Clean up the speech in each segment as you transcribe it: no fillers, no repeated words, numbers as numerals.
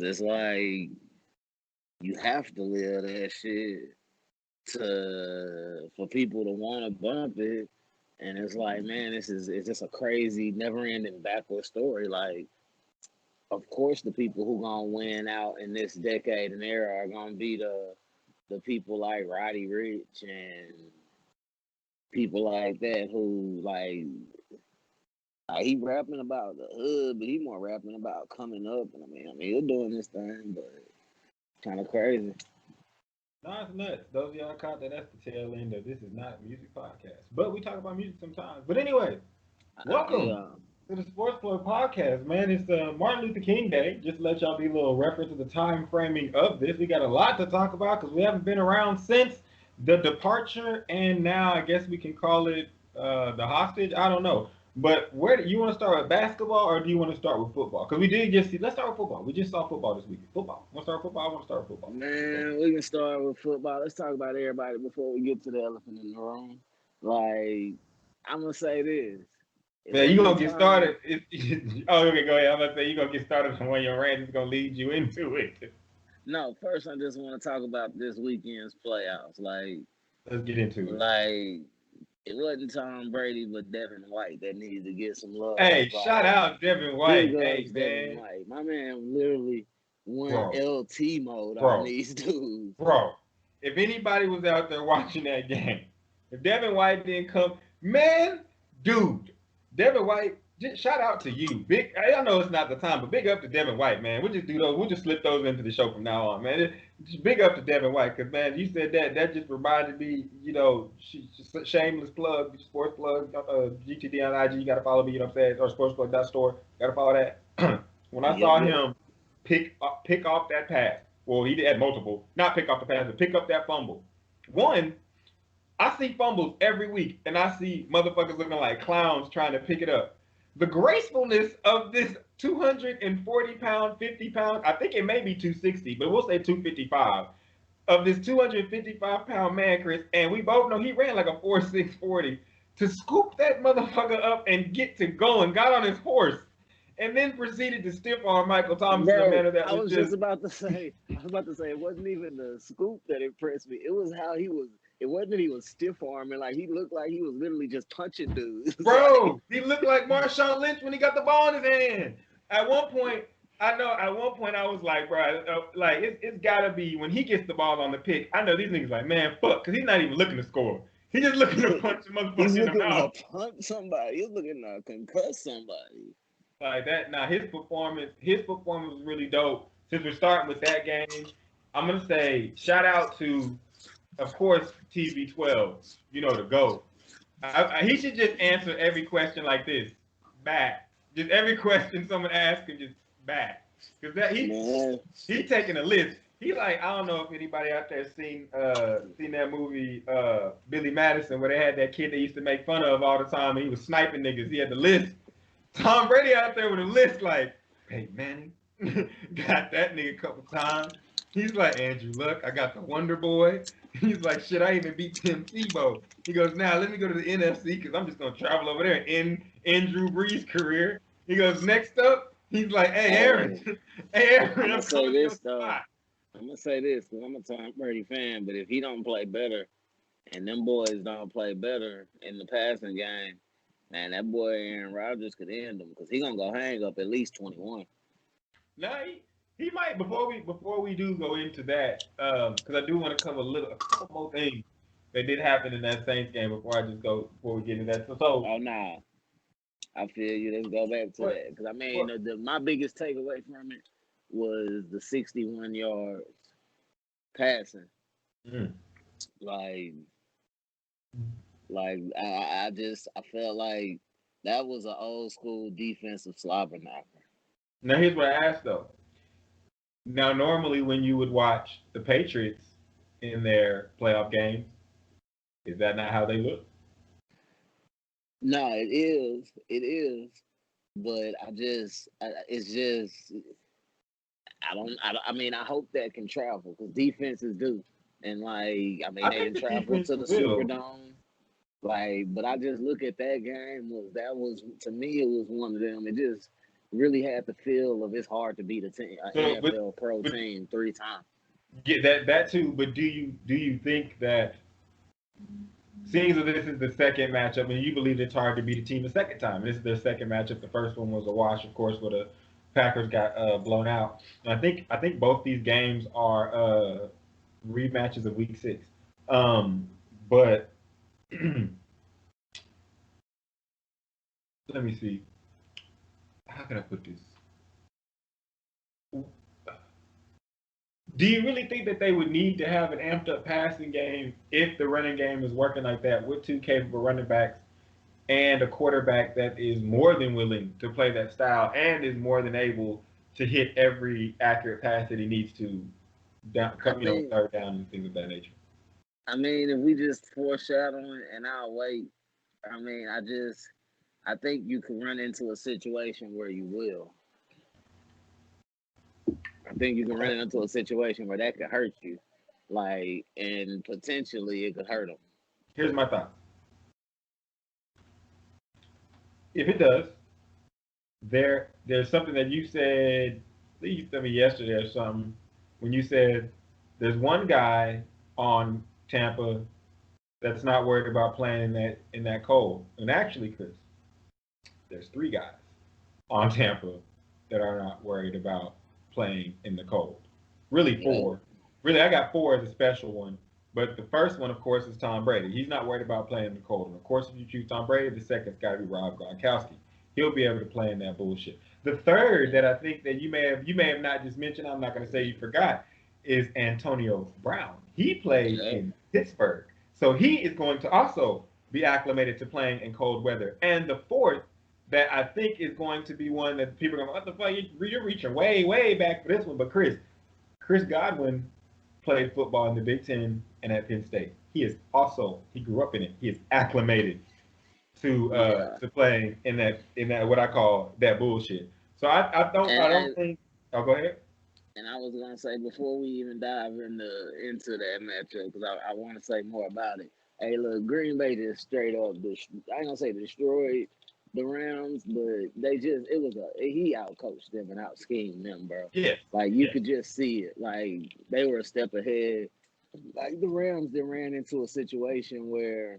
It's like you have to live that shit for people to want to bump it. And it's like, man, it's just a crazy, never ending backward story. Like, of course, the people who gonna win out in this decade and era are gonna be the people like Roddy Rich and people like that who like he rapping about the hood, but he more rapping about coming up. And I mean, he's doing this thing, but kind of crazy. No, it's nuts. Those of y'all caught that, that's the tail end of this is not a music podcast. But we talk about music sometimes. But anyway, welcome Yeah, to the Sports Plug podcast, man. It's Martin Luther King Day. Just to let y'all be a little reference to the time framing of this. We got a lot to talk about because we haven't been around since the departure, and now I guess we can call it the hostage. I don't know. But where do you want to start with basketball or do you want to start with football? Because we did just see. Let's start with football. We just saw football this week. Football. Want to start with football? I want to start with football. man, we can start with football. Let's talk about everybody before we get to the elephant in the room. Like, I'm gonna say this. It Man, you wasn't gonna the get time. started. Oh, okay, go ahead. I'm gonna say you gonna get started on one of your rants. It's gonna lead you into it. No, first I just want to talk about this weekend's playoffs. Let's get into it. Like it wasn't Tom Brady, but Devin White that needed to get some love. Hey, shout Like out Devin big White. Hey, ups, Devin man, White. My man literally went bro, LT mode on bro, these dudes. bro. If anybody was out there watching that game, if Devin White didn't come, man, dude, Devin White. Just shout out to you, big. I know it's not the time, but big up to Devin White, man. We'll just do those. We'll just slip those into the show from now on, man. Just big up to Devin White, cause man, you said that. That just reminded me, shameless plug, sports plug, GTD on IG. You gotta follow me. You know what I'm saying? Or sportsplug.store. Gotta follow that. When I Yep, saw yep. him pick off that pass, well, he had multiple. Not pick off the pass, but pick up that fumble. One, I see fumbles every week, and I see motherfuckers looking like clowns trying to pick it up. The gracefulness of this 240-pound, 50-pound, I think it may be 260, but we'll say 255, of this 255-pound man, Chris, and we both know he ran like a 4.640 to scoop that motherfucker up and get to going, got on his horse, and then proceeded to stiff arm Michael Thomas in a Bro, manner that I was was just just, about to say, it wasn't even the scoop that impressed me. It was how he was. It wasn't that he was stiff arming. Like he looked like he was literally just punching dudes. Like bro, he looked like Marshawn Lynch when he got the ball in his hand. At one point, I know. At one point, I was like, bro, like it's gotta be when he gets the ball on the pick. I know these niggas like, man, fuck, because he's not even looking to score. He's just looking to punch the he's motherfucker in the looking to mouth punch somebody. He's looking to concuss somebody. like that. Now his performance was really dope. Since we're starting with that game, I'm gonna say shout out to, of course, TV12. You know the GOAT. He should just answer every question like this, back. Just every question someone asks him, just back. Because that Man, he taking a list. He like I don't know if anybody out there seen that movie Billy Madison where they had that kid they used to make fun of all the time and he was sniping niggas. He had the list. Tom Brady out there with a list like Peyton Manning got that nigga a couple times. He's like Andrew Luck. I got the Wonder Boy. He's like shit. I even beat Tim Tebow. He goes now. Let me go to the NFC because I'm just gonna travel over there and end Drew Brees' career. He goes next up. He's like, hey Aaron, hey, hey I'm Aaron, gonna I'm say coming to your this though. spot. I'm gonna say this because I'm a Tom Brady fan. But if he don't play better, and them boys don't play better in the passing game, man, that boy Aaron Rodgers could end them because he gonna go hang up at least 21. Now he might before we do go into that because I do want to cover a couple more things that did happen in that Saints game before we get into that. So Oh nah, I feel you. Let's go back to what that because I mean, what my biggest takeaway from it was the 61 yards passing. mm. Like, I felt like that was an old school defensive slobber knocker. Now here's what I asked though. Now normally when you would watch the Patriots in their playoff games, is that not how they look? No, it is, but it's just, I mean, I hope that can travel because defenses do, and like, I mean, I they think didn't the travel defense to the will. Superdome. Like, but I just look at that game that was to me it was one of them. really had the feel of it's hard to beat an So, NFL pro but team 3 times. get that too. But do you think that seeing as this is the second matchup, and you believe it's hard to beat a team the second time? This is their second matchup. The first one was a wash, of course, where the Packers got blown out. And I think both these games are rematches of Week 6. But let me see. How can I put this? Do you really think that they would need to have an amped up passing game if the running game is working like that with two capable running backs and a quarterback that is more than willing to play that style and is more than able to hit every accurate pass that he needs to down, I think, third down and things of that nature? I mean, if we just foreshadowing and I'll wait, I mean, I think you can run into a situation where you will. I think you can run into a situation where that could hurt you, like, and potentially it could hurt them. Here's my thought. If it does, there's something that you said, I think you told me yesterday or something, when you said there's one guy on Tampa that's not worried about playing in that cold. And actually, Chris, there's three guys on Tampa that are not worried about playing in the cold. Really Yeah, four. Really, I got four as a special one. But the first one, of course, is Tom Brady. He's not worried about playing in the cold. And of course, if you choose Tom Brady, the second's got to be Rob Gronkowski. He'll be able to play in that bullshit. The third that I think that you may have not just mentioned, I'm not going to say you forgot, is Antonio Brown. He played yeah. in Pittsburgh, so he is going to also be acclimated to playing in cold weather. And the fourth that I think is going to be one that people are going, what the fuck, you're reaching way, way back for this one. But Chris Godwin played football in the Big Ten and at Penn State. He grew up in it. He is acclimated Yeah. to playing in that what I call that bullshit. So I don't And think. Oh, go ahead. and I was gonna say before we even dive into that matchup, because I want to say more about it. Hey, look, Green Bay just straight up, I ain't gonna say destroyed the Rams, but they just he outcoached them and out schemed them, bro. Yes, Like you yes. could just see it. Like they were a step ahead. Like the Rams, then ran into a situation where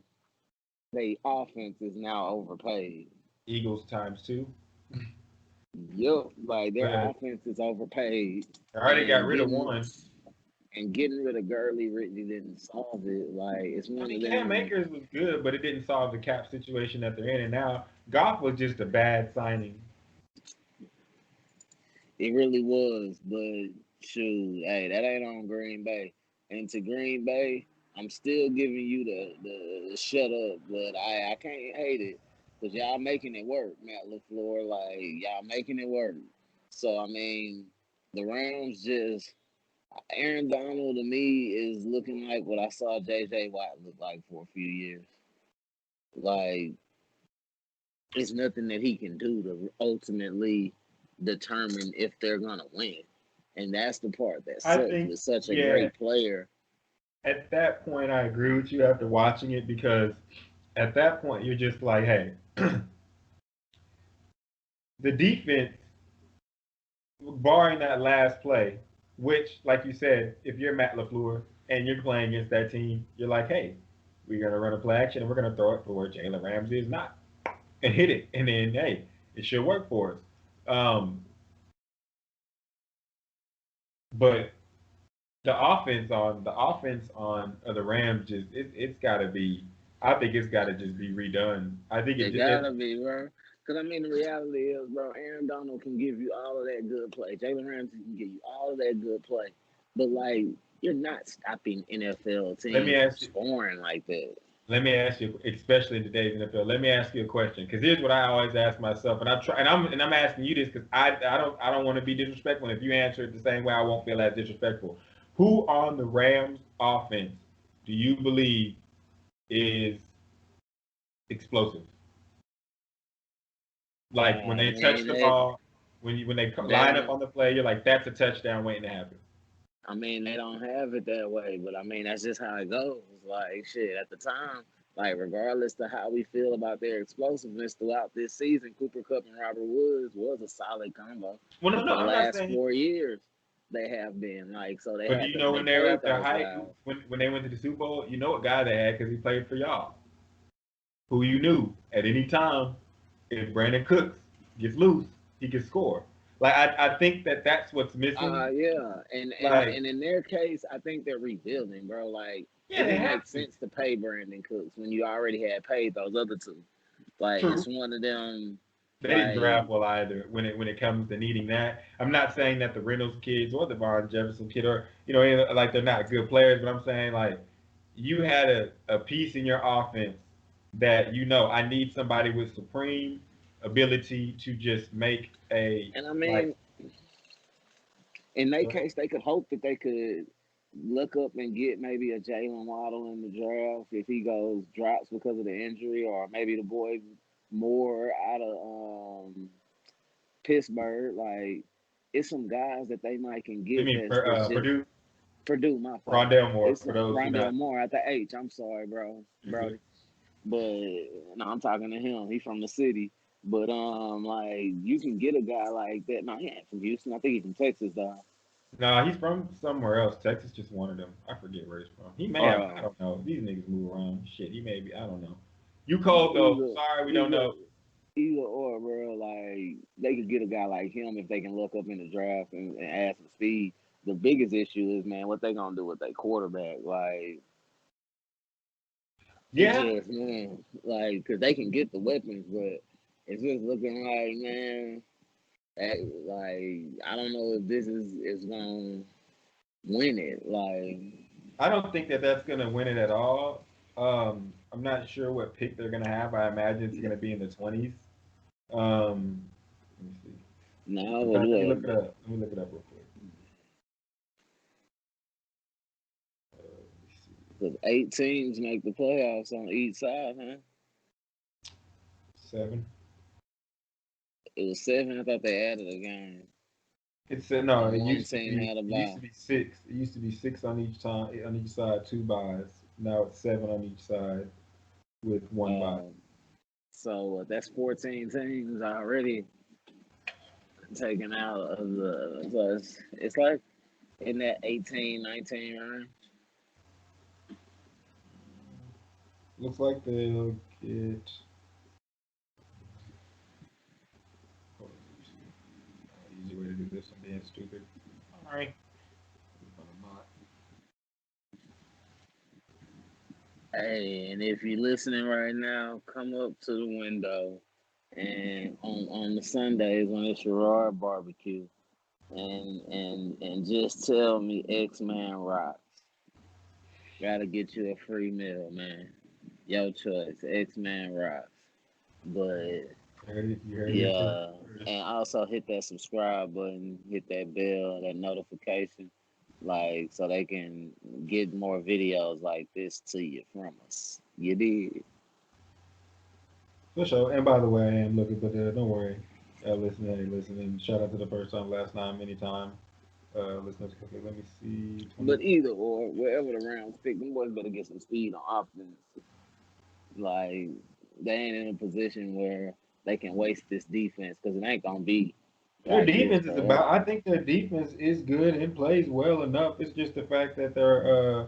they offense is now overpaid. Eagles times two. Yep, like their But offense is overpaid, I already got and rid of getting one. getting rid of Gurley really didn't solve it. Like it's I one mean, of Cam them. Akers was good, but it didn't solve the cap situation that they're in. And now Goff was just a bad signing. It really was, but shoot, hey, that ain't on Green Bay. And to Green Bay, I'm still giving you the shut up, but I can't hate it because y'all making it work, Matt LaFleur. Like y'all making it work. So I mean, the Rams just Aaron Donald to me is looking like what I saw J.J. Watt look like for a few years. Like it's nothing that he can do to ultimately determine if they're gonna win. And that's the part that I sucks think, with such a yeah, great player. at that point, I agree with you after watching it because at that point, you're just like, hey, the defense, barring that last play, which, like you said, if you're Matt LaFleur and you're playing against that team, you're like, hey, we're going to run a play action and we're going to throw it for where Jalen Ramsey is not and hit it. And then, hey, it should work for us. But the offense on the Rams just it's got to be. I think it's got to just be redone. I think It it gotta be, bro. Because I mean, the reality is, bro, Aaron Donald can give you all of that good play. Jalen Ramsey can give you all of that good play. But like, you're not stopping NFL let me teams from ask you. scoring like that. Let me ask you, especially in today's NFL. Let me ask you a question, because here's what I always ask myself, and I try, and I'm asking you this because I don't want to be disrespectful. And if you answer it the same way, I won't feel as disrespectful. Who on the Rams offense do you believe is explosive? Like when I they touch mean, the ball, when they they line up don't. on the play, you're like, that's a touchdown waiting to happen. I mean, they don't have it that way, but I mean, that's just how it goes. Like, shit, at the time, Like, regardless of how we feel about their explosiveness throughout this season, Cooper Cup and Robert Woods was a solid combo. Well, no, And for no, the I'm not last saying. 4 years, they have been like, so But do you know they when they were paid at their those height, guys. when they went to the Super Bowl, you know what guy they had because he played for y'all, who you knew at any time if Brandon Cooks gets loose, he can score. Like I think that that's what's missing. Yeah, Like and in their case, I think they're rebuilding, bro. Like, yeah, it they didn't have make to. sense to pay Brandon Cooks when you already had paid those other two. Like, it's True. one of them. They didn't Like, draft well either when it comes to needing that. I'm not saying that the Reynolds kids or the Von Jefferson kid or like they're not good players, but I'm saying like you had a piece in your offense that I need somebody with supreme ability to just make a and I like mean, in their case, they could hope that they could look up and get maybe a Jalen Waddle in the draft if he goes drops because of the injury, or maybe the boy Moore out of Pittsburgh. Like, it's some guys that they might can you get mean that's just Purdue, Purdue. My fault. Rondell Moore It's for those who Rondell not. Moore at the H. I'm sorry, bro, Okay. Brody. But no, I'm talking to him. He's from the city. But like, you can get a guy like that. No, he ain't from Houston. I think he's from Texas though. Nah, he's from somewhere else. Texas just wanted him. I forget where he's from. He may have. I Uh, don't know. These niggas move around. Shit, he may be. I don't know. You cold though. either Sorry, we don't either know. either or, bro. Like, they could get a guy like him if they can look up in the draft and add some speed. The biggest issue is, man, what they gonna do with their quarterback? Like, it Yeah, just, man, like, because they can get the weapons, but it's just looking like, man, like, I don't know if this is gonna win it. Like, I don't think that that's gonna win it at all. I'm not sure what pick they're gonna have. I imagine it's gonna be in the 20s. Let me see. now, In but fact, let me look, look it up. Let me look it up real quick. Let me see. because 8 teams make the playoffs on each side, huh? 7. It was 7. I thought they added a game, It said no. and It one used to team be. had a It used to bye. be 6. It used to be 6 on each side, 2 buys. Now it's 7 on each side with 1 buy. Um, so that's 14 teams already taken out of the. So it's like in that 18, 19 range. Looks like they'll get. Hold on, let me see. Easy way to do this. I'm being stupid. All right. Hey, and if you're listening right now, come up to the window and on the Sundays when it's Gerard barbecue, and just tell me X Man rocks. Gotta get you a free meal, man. Your choice, X Man rocks. But You heard it here yeah, first. and also hit that subscribe button, hit that bell, that notification, like, so they can get more videos like this to you from us. You did. For sure. And by the way, I am looking, but don't worry. Listening. Shout out to the first time, last time, anytime. Listeners, okay, let me see. 20. But either or, wherever the rounds pick, them boys better get some speed on offense. Like, they ain't in a position where they can waste this defense, because it ain't gonna be Their like this defense is about. forever. I think their defense is good and plays well enough. It's just the fact that their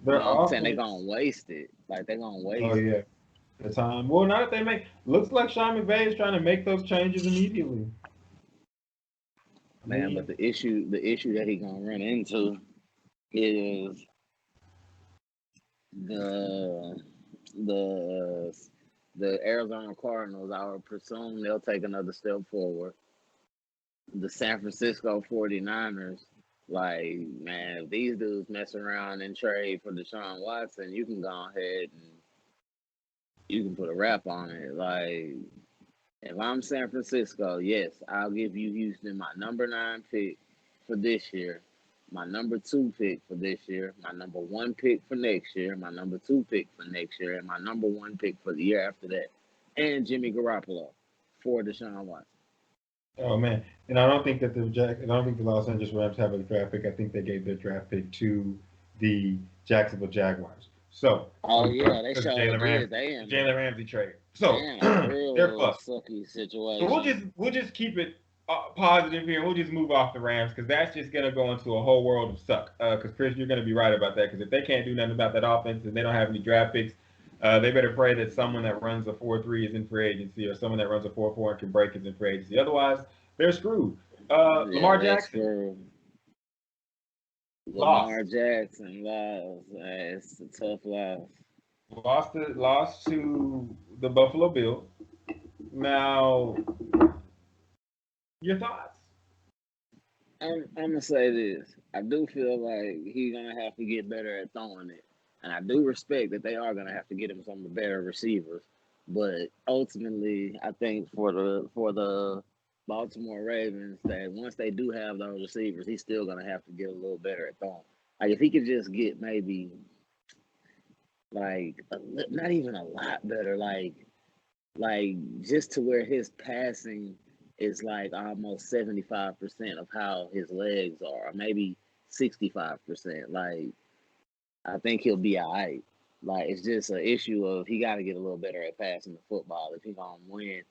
No, I'm saying they gonna offense. waste it. Like, they gonna Oh waste it. yeah, the time. Well, not that they make. Looks like Sean McVay is trying to make those changes immediately. I Man, but mean, the issue that he gonna run into is the the the Arizona Cardinals. I would presume they'll take another step forward. The San Francisco 49ers, like, man, if these dudes mess around and trade for Deshaun Watson, you can go ahead and you can put a wrap on it. Like, if I'm San Francisco, yes, I'll give you Houston my number 9 pick for this year, my number 2 pick for this year, my number 1 pick for next year, my number 2 pick for next year, and my number 1 pick for the year after that, and Jimmy Garoppolo for Deshaun Watson. oh man, and I don't think that I don't think the Los Angeles Rams have a draft pick. I think they gave their draft pick to the Jacksonville Jaguars. So, Oh yeah, they because of sure Jalen did. Ramsey, They the in a Jalen Ramsey trade. they So in a they're real fucked. sucky So situation. we'll just keep it positive here. We'll just move off the Rams because that's just gonna go into a whole world of suck. Because Chris, you're gonna be right about that. Because if they can't do nothing about that offense and they don't have any draft picks, they better pray that someone that runs a 4-3 is in free agency, or someone that runs a 4-4 and can break is in free agency. Otherwise, they're screwed. Yeah, Lamar that's Jackson for lost. Lamar Jackson lost. It's a tough loss. Lost to the Buffalo Bills. Now, your thoughts? I'm gonna say this. I do feel like he's gonna have to get better at throwing it, and I do respect that they are gonna have to get him some better receivers. But ultimately, I think for the Baltimore Ravens, that once they do have those receivers, he's still gonna have to get a little better at throwing. Like if he could just get maybe like not even a lot better, like just to where his passing is like almost 75% of how his legs are, or maybe 65%. Like I think he'll be all right. Like it's just an issue of he got to get a little better at passing the football if he's gonna win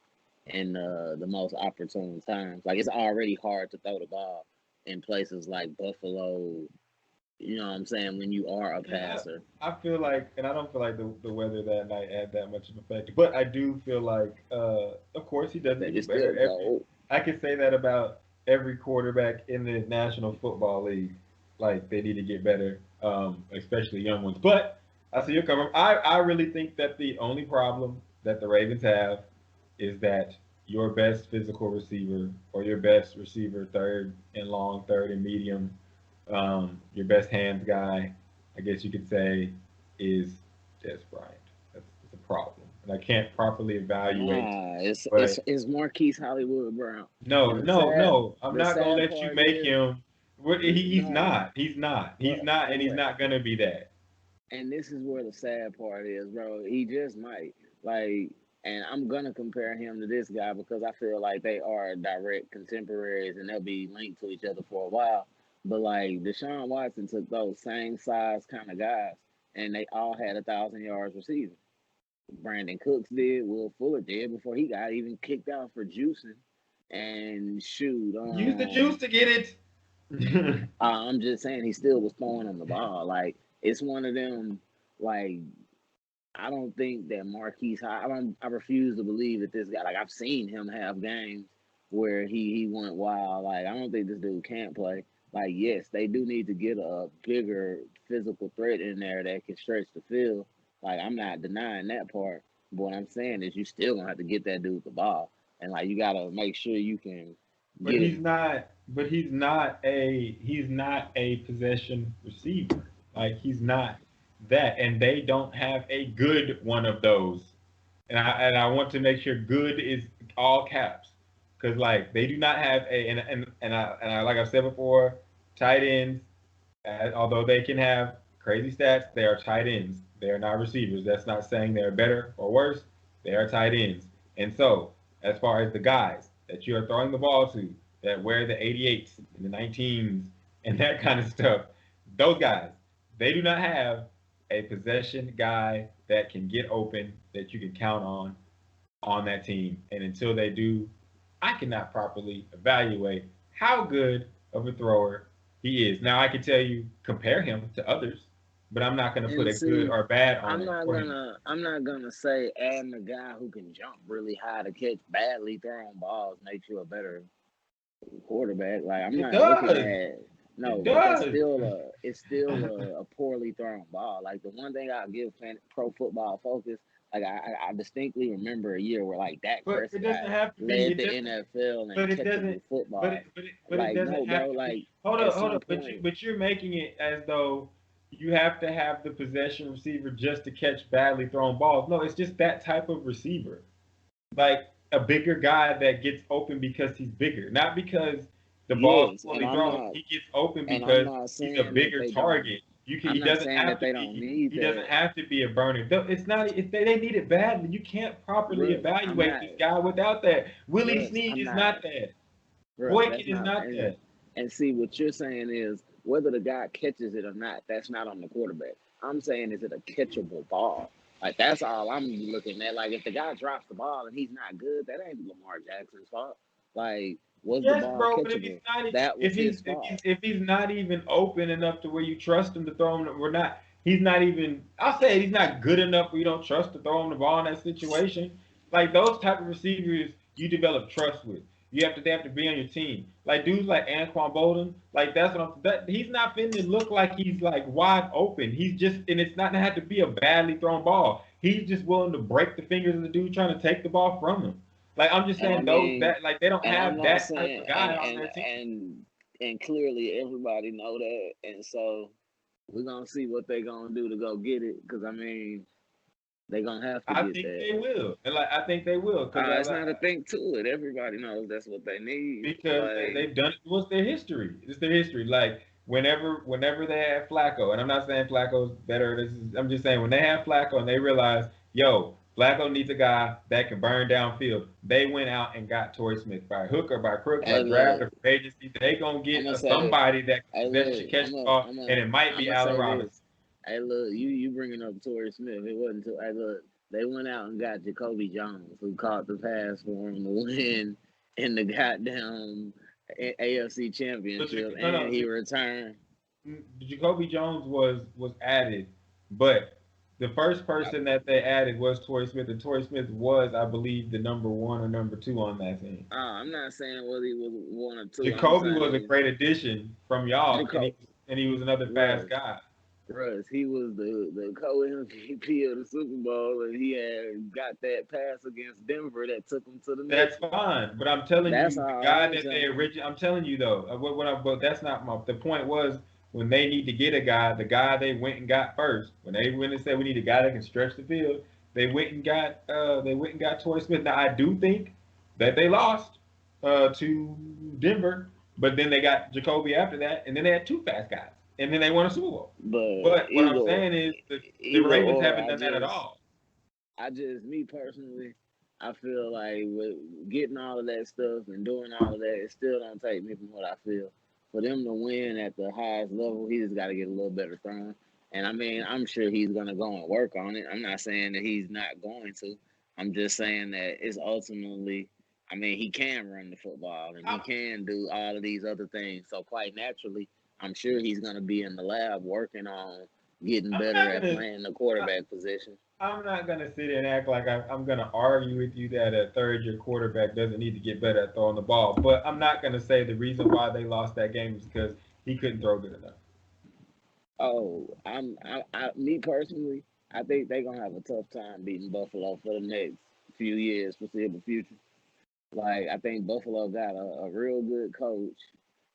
in the most opportune times. Like it's already hard to throw the ball in places like Buffalo. You know what I'm saying? When you are a Yeah, passer, I feel like, and I don't feel like the weather that night had that much of an effect. But I do feel like, of course, he does need to that is get still better. gold. I can say that about every quarterback in the National Football League. Like they need to get better, especially young ones. But I see your cover. I really think that the only problem that the Ravens have is that your best physical receiver or your best receiver, third and long, third and medium, your best hands guy, I guess you could say, is Des Bryant. That's a problem, and I can't properly evaluate. Nah, it's it's But it's Marquise Hollywood Brown. no, And no, no, I'm the not gonna sad let you part make is him. He's no, not. He's not. He's but not, and he's what not gonna be that. and this is where the sad part is, bro. He just might like, and I'm gonna compare him to this guy because I feel like they are direct contemporaries and they'll be linked to each other for a while. But like Deshaun Watson took those same size kind of guys, and they all had 1,000 yards receiving. Brandon Cooks did, Will Fuller did before he got even kicked out for juicing. And shoot, Use the juice to get it. I'm just saying he still was throwing on the ball. Like it's one of them. Like I don't think that I refuse to believe that this guy. Like I've seen him have games where he went wild. Like I don't think this dude can't play. Like yes, they do need to get a bigger physical threat in there that can stretch the field. Like I'm not denying that part. But what I'm saying is you still gonna have to get that dude the ball, and like you gotta make sure you can But get he's it. not. But he's not a possession receiver. Like he's not that, and they don't have a good one of those. And I want to make sure good is all caps, because like they do not have a and I like I've said before, tight ends. Although they can have crazy stats, they are tight ends. They are not receivers. That's not saying they're better or worse. They are tight ends. And so, as far as the guys that you are throwing the ball to, that wear the 88s and the 19s and that kind of stuff, those guys, they do not have a possession guy that can get open that you can count on that team. And until they do, I cannot properly evaluate how good of a thrower he is. Now I can tell you compare him to others, but I'm not going to put And a good see, or bad on it for him. I'm not gonna say adding a guy who can jump really high to catch badly thrown balls makes you a better quarterback. Like I'm It not looking does. at no, It but that's does. still a poorly thrown ball. Like the one thing I give Pro Football Focus, like I distinctly remember a year where like Dak But it doesn't Prescott have to be. led It the doesn't. NFL in But it doesn't. catchable footballs. But it Like doesn't no, have bro. to Like be. Hold at up. Hold some up. point, But you're making it as though you have to have the possession receiver just to catch badly thrown balls. No, it's just that type of receiver. Like a bigger guy that gets open because he's bigger, not because the ball's yes, poorly thrown. He gets open and I'm because not he's a saying that bigger they don't. target. You can. I'm He not doesn't saying have that to they don't be. need He doesn't that. have to be a burner. It's not. It's, they need it badly. You can't properly Bruh, I'm evaluate not, this guy without that. Willie bruh, Snead I'm is not, not that. bruh, Boykin that's is not, not that. and see what you're saying is whether the guy catches it or not, that's not on the quarterback. I'm saying, is it a catchable ball? Like that's all I'm looking at. Like if the guy drops the ball and he's not good, that ain't Lamar Jackson's fault. Like was the Yes, ball bro. But if he's catchable? not, That was his fault. if he's not even open enough to where you trust him to throw him, we're not. He's not even. I'll say he's not good enough where you don't trust to throw him the ball in that situation. Like those type of receivers, you develop trust with. They have to be on your team. Like dudes like Anquan Bolden, like that's what I'm. That he's not finna look like he's like wide open. He's just, and it's not gonna have to be a badly thrown ball. He's just willing to break the fingers of the dude trying to take the ball from him. Like I'm just And I saying those mean, that like they don't and I'm have not that type saying of guy on their team. and clearly everybody know that, and so we're gonna see what they gonna do to go get it. Because I mean, they gonna have to I get think that. they will, and like I think they will It's not a thing to it. Everybody knows that's what they need. because Like, they've done it. What's their history? It's their history. Like whenever they had Flacco, and I'm not saying Flacco's better. I'm just saying when they had Flacco and they realized, yo, Flacco needs a guy that can burn downfield. They went out and got Torrey Smith by hook or by crook, by hey, draft look, or free agency. They gonna I'm get gonna say, somebody that hey, should look, catch the ball, and it might I'm be gonna Allen say Robinson. this. Hey, look, you bringing up Torrey Smith? It wasn't. Hey, look, they went out and got Jacoby Jones, who caught the pass for him to win in the goddamn AFC Championship, and he returned. Jacoby Jones was added, but the first person that they added was Torrey Smith, and Torrey Smith was, I believe, the number one or number two on that team. I'm not saying whether he was one or two. I'm Jacoby was a saying great addition from y'all, Jacoby and he was another fast guy. Russ, he was the co-MVP of the Super Bowl, and he had got that pass against Denver that took him to the That's next one. fine, but I'm telling That's you, the all guy I'm that they saying. originally. I'm telling you though, but that's not my. The point was when they need to get a guy, the guy they went and got first. When they went and said we need a guy that can stretch the field, they went and got Torrey Smith. Now I do think that they lost to Denver, but then they got Jacoby after that, and then they had two fast guys, and then they won a Super Bowl. But But what I'm saying is the either Ravens or, haven't done that at all. me personally, I feel like with getting all of that stuff and doing all of that, it still don't take me from what I feel. For them to win at the highest level, he just got to get a little better throwing. And I mean, I'm sure he's gonna go and work on it. I'm not saying that he's not going to. I'm just saying that it's ultimately. I mean, he can run the football and he can do all of these other things. So quite naturally, I'm sure he's gonna be in the lab working on getting better at playing the quarterback position. I'm not gonna sit here and act like I'm gonna argue with you that a third-year quarterback doesn't need to get better at throwing the ball. But I'm not gonna say the reason why they lost that game is because he couldn't throw good enough. Oh, me personally, I think they're gonna have a tough time beating Buffalo for the next few years, foreseeable future. Like I think Buffalo got a real good coach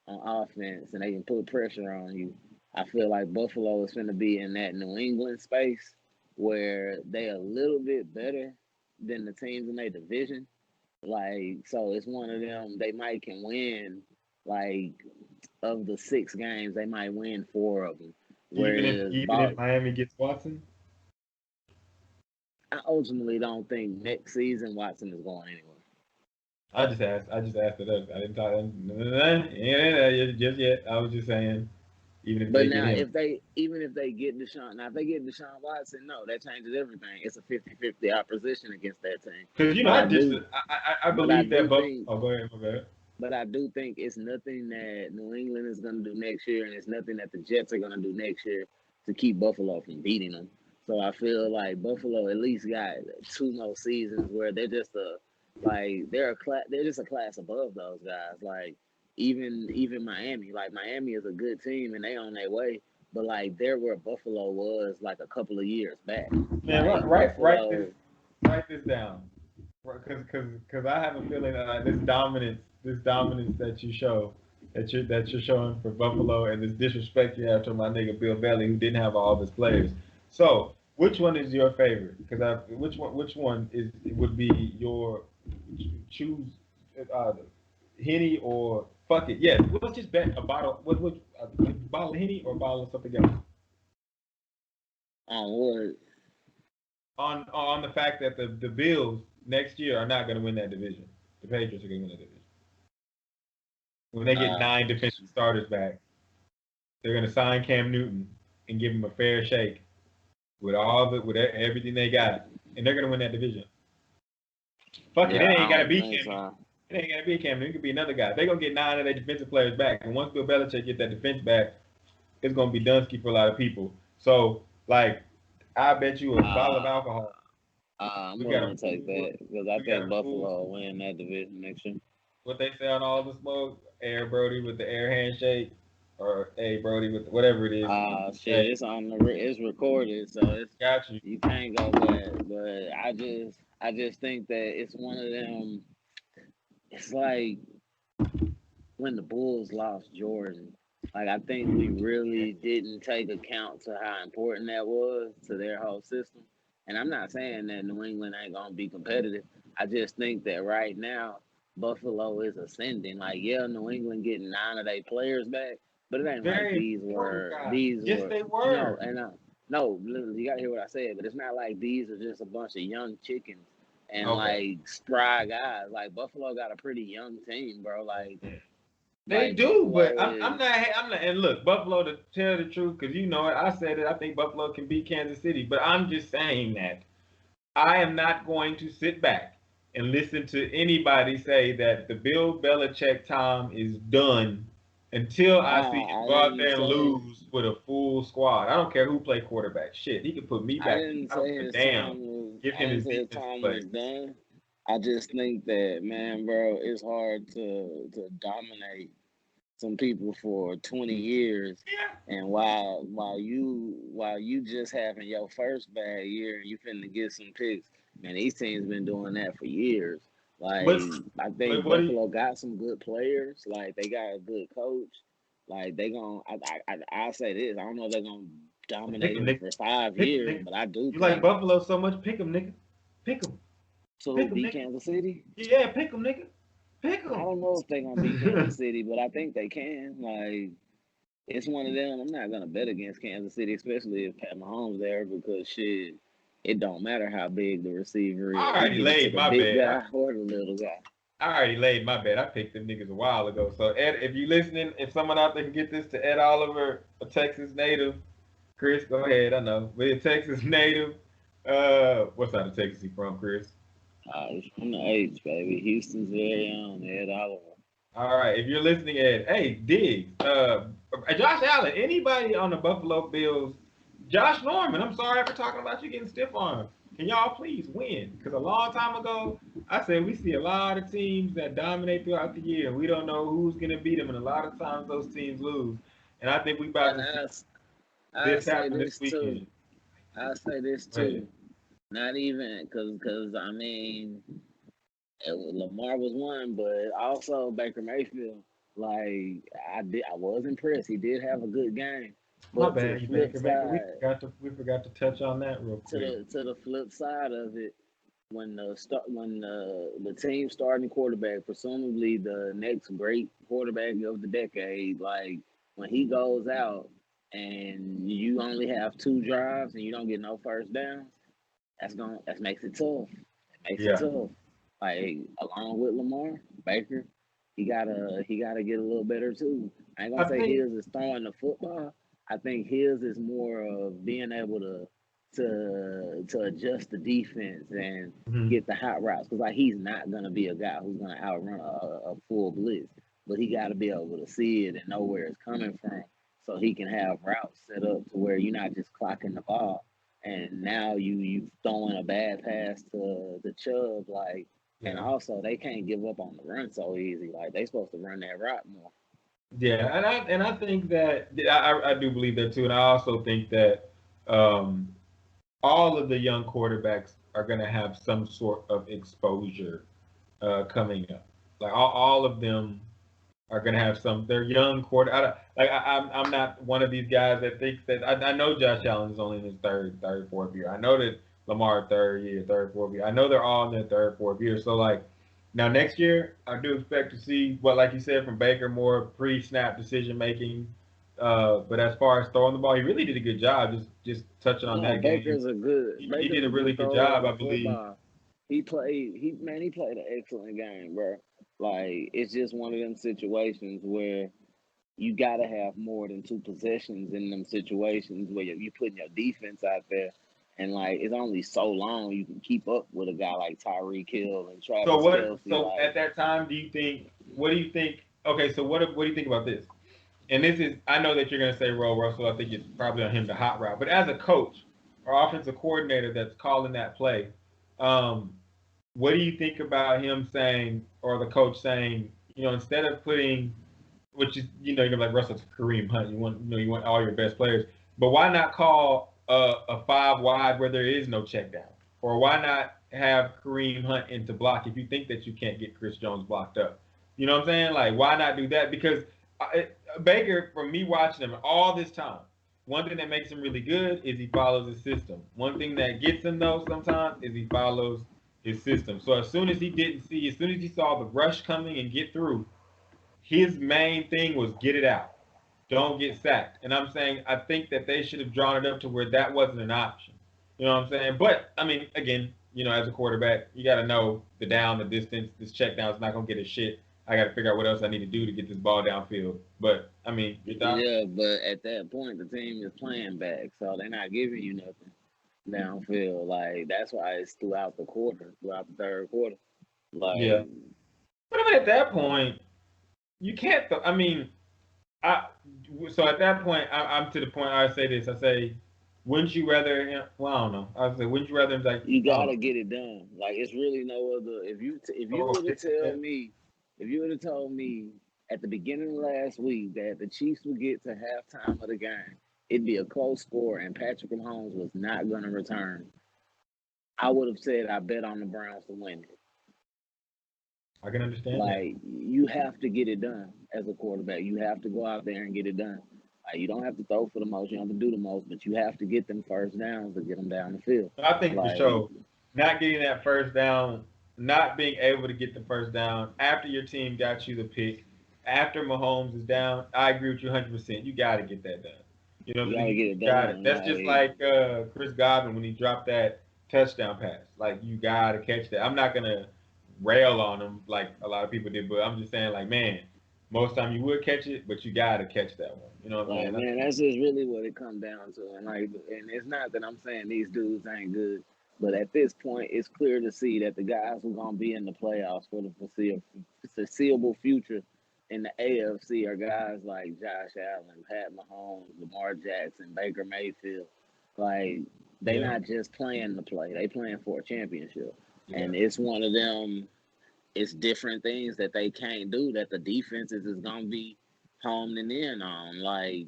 on offense, and they can put pressure on you. I feel like Buffalo is going to be in that New England space where they a little bit better than the teams in their division. Like, so it's one of them. They might can win like of the 6 games, they might win 4 of them. Whereas Even if Miami gets Watson, I ultimately don't think next season Watson is going anywhere. I just asked. I just asked it up. I didn't talk. Just yet. I was just saying. Even if But they get now, him, even if they get if they get Deshaun Watson, no, that changes everything. It's a 50-50 opposition against that team. because But I believe that. think, Oh, go ahead, my bad. but I do think it's nothing that New England is going to do next year, and it's nothing that the Jets are going to do next year to keep Buffalo from beating them. So I feel like Buffalo at least got 2 more seasons where they're just they're just a class above those guys. Like even Miami, like Miami is a good team and they on their way, but like they're where Buffalo was like a couple of years back. Man, Like write this down, because I have a feeling that this dominance that you show, that you're showing for Buffalo, and this disrespect you have to my nigga Bill Belly, who didn't have all of his players. So, which one is your favorite? Because which one would be your choose? Henny or fuck it? Yes, let's just bet a bottle. A bottle of Henny or a bottle of something else? on what? On the fact that the Bills next year are not going to win that division. The Patriots are going to win that division. When they get 9 defensive starters back, they're going to sign Cam Newton and give him a fair shake, with everything they got, and they're gonna win that division. Fuck it, Yeah, it I ain't gotta don't be think Cam Newton. so. It ain't gotta be Cam Newton. It could be another guy. They're gonna get 9 of their defensive players back, and once Bill Belichick get that defense back, it's gonna be Dunsky for a lot of people. So like, I bet you a bottle of Uh, alcohol. I'm We got willing a to take full. that because I We got think a full. Buffalo will win that division next year. What they say on all the smoke, Air Brody with the air handshake, or A Brody with whatever it is. Shit, Hey, it's it's recorded, so it's got you. you can't go back. But I just think that it's one of them. It's like when the Bulls lost Jordan. Like I think we really didn't take account to how important that was to their whole system. And I'm not saying that New England ain't gonna be competitive. I just think that right now Buffalo is ascending. Like yeah, New England getting 9 of their players back, but it ain't like Very important guys. these Yes, were they no were. and no. Literally, you gotta hear what I said. But it's not like these are just a bunch of young chickens and Okay. like spry guys. Like Buffalo got a pretty young team, bro. They Like do, but Buffalo I'm is. not. I'm not. And look, Buffalo, to tell the truth, because you know it, I said it. I think Buffalo can beat Kansas City, but I'm just saying that I am not going to sit back and listen to anybody say that the Bill Belichick time is done until I see him I go out didn't there and say lose with a full squad. I don't care who play quarterback. Shit, he can put me I back. didn't I don't say give a his damn. time was. Give I him didn't his say his defensive time play. was done. I just think that man, bro, it's hard to dominate some people for 20 years, Yeah, and while you just having your first bad year and you finna get some picks, man, these teams been doing that for years. but Like I but think what do you Buffalo got some good players. Like they got a good coach. Like they gon' I say this. I don't know if they're gonna pick dominate him, him nigga? for 5 years, Nigga. but I do You like think Buffalo so much? Pick him, nigga. Pick him. to who Pick him, beat nigga. Kansas City. Yeah, pick him, nigga. Pick I him. don't know if they're gonna beat Kansas City, but I think they can. Like it's one of them. I'm not gonna bet against Kansas City, especially if Pat Mahomes there, because shit, it don't matter how big the receiver I is. He already getting to laid the my big bet. guy or the little guy. I already laid my bet. I picked them niggas a while ago. So Ed, if you listening, if someone out there can get this to Ed Oliver, a Texas native, Chris, go ahead. I know, but a Texas native. What side of Texas he from, Chris? He's from the H, baby. Houston's very own Ed Oliver. All right, if you're listening, Ed, hey, Diggs, Josh Allen, anybody on the Buffalo Bills, Josh Norman, I'm sorry for talking about you getting stiff armed. Can y'all please win? Because a long time ago, I said we see a lot of teams that dominate throughout the year, and we don't know who's going to beat them, and a lot of times those teams lose. And I think we about And to see I this say happen this this too. weekend. I say this Go ahead. too. Not even because I mean Lamar was one, but also Baker Mayfield. Like I was impressed. He did have a good game, My but to the bad, you flip Baker Maker. We side, forgot to we forgot to touch on that real to quick. the flip side of it, when the team starting quarterback, presumably the next great quarterback of the decade, like when he goes out and you only have 2 drives and you don't get no first downs, that makes it tough. It makes it Yeah, tough. Like along with Lamar, Baker, he gotta get a little better too. I ain't gonna I say think. his is throwing the football. I think his is more of being able to adjust the defense and Mhm. get the hot routes. Because like he's not gonna be a guy who's gonna outrun a full blitz, but he got to be able to see it and know where it's coming from, so he can have routes set up to where you're not just clocking the ball and now you throwing a bad pass to the Chubb, like, and Yeah. also they can't give up on the run so easy. Like they supposed to run that rock more. Yeah, and I think that I do believe that too, and I also think that um, all of the young quarterbacks are going to have some sort of exposure coming up. Like all of them are going to have some. They're young quarter. I'm not one of these guys that thinks that I know Josh Allen is only in his fourth year. I know that Lamar third year, third, fourth year. I know they're all in their third, fourth year. So like now next year, I do expect to see what, like you said, from Baker, more pre-snap decision making. But as far as throwing the ball, he really did a good job. Just touching on No, that game, Baker's he did a a really good good thrower of job, the I believe. football. He played an excellent game, bro. Like it's just one of them situations where you got to have more than 2 possessions in them situations where you putting your defense out there. And like it's only so long you can keep up with a guy like Tyreek Hill and So Travis what? Kelsey. So Like at that time, do you think? What do you think? Okay, so what do you think about this? And this is, I know that you're going to say Roe Russell. I think it's probably on him the hot route. But as a coach or offensive coordinator that's calling that play, um, what do you think about him saying, or the coach saying, instead of putting, which is, you're like Russell's Kareem Hunt, you want all your best players, but why not call a five wide where there is no check down, or why not have Kareem Hunt into block if you think that you can't get Chris Jones blocked up? You know what I'm saying? Like, why not do that? Because Baker, from me watching him all this time, one thing that makes him really good is he follows his system. One thing that gets him though sometimes is he follows his system. So as soon as he saw the rush coming and get through, his main thing was get it out. Don't get sacked. And I'm saying I think that they should have drawn it up to where that wasn't an option. You know what I'm saying? But I mean, again, as a quarterback, you got to know the down, the distance. This check down is not gonna get a shit. I got to figure out what else I need to do to get this ball downfield. But I mean, your thoughts? yeah, but at that point the team is playing back, so they're not giving you nothing downfield. Like that's why it's throughout the quarter, throughout the third quarter. Yeah. Like But I mean, at that point, you can't. I mean, I so at that point, I'm to the point. I say this. I say, wouldn't you rather him? Well, I don't know. I say, wouldn't you rather him like you I don't gotta get it done. Like it's really no other. If you know, were to tell 50%? me, if you would have told me at the beginning of last week that the Chiefs would get to halftime of the game, it'd be a close score, and Patrick Mahomes was not gonna return, I would have said I bet on the Browns to win it. I can understand that. Like you have to get it done as a quarterback. You have to go out there and get it done. Like you don't have to throw for the most, you don't have to do the most, but you have to get them first downs to get them down the field. I think for Like sure, not getting that first down, not being able to get the first down after your team got you the pick, after Mahomes is down, I agree with you 100%. You got to get that done. You know what you I'm gotta saying? get You it got it. done. That's just Like like Chris Godwin when he dropped that touchdown pass. Like, you got to catch that. I'm not going to rail on him like a lot of people did, but I'm just saying, like, man, most time you would catch it, but you got to catch that one. You know what I'm Like saying? I man, think, that's just really what it comes down to. And it's not that I'm saying these dudes ain't good, but at this point, it's clear to see that the guys who are gonna be in the playoffs for the foreseeable future in the AFC are guys like Josh Allen, Pat Mahomes, Lamar Jackson, Baker Mayfield. Like they yeah, not just playing to play; they playing for a championship, yeah. and it's one of them. It's different things that they can't do that the defenses is gonna be honing in on. Like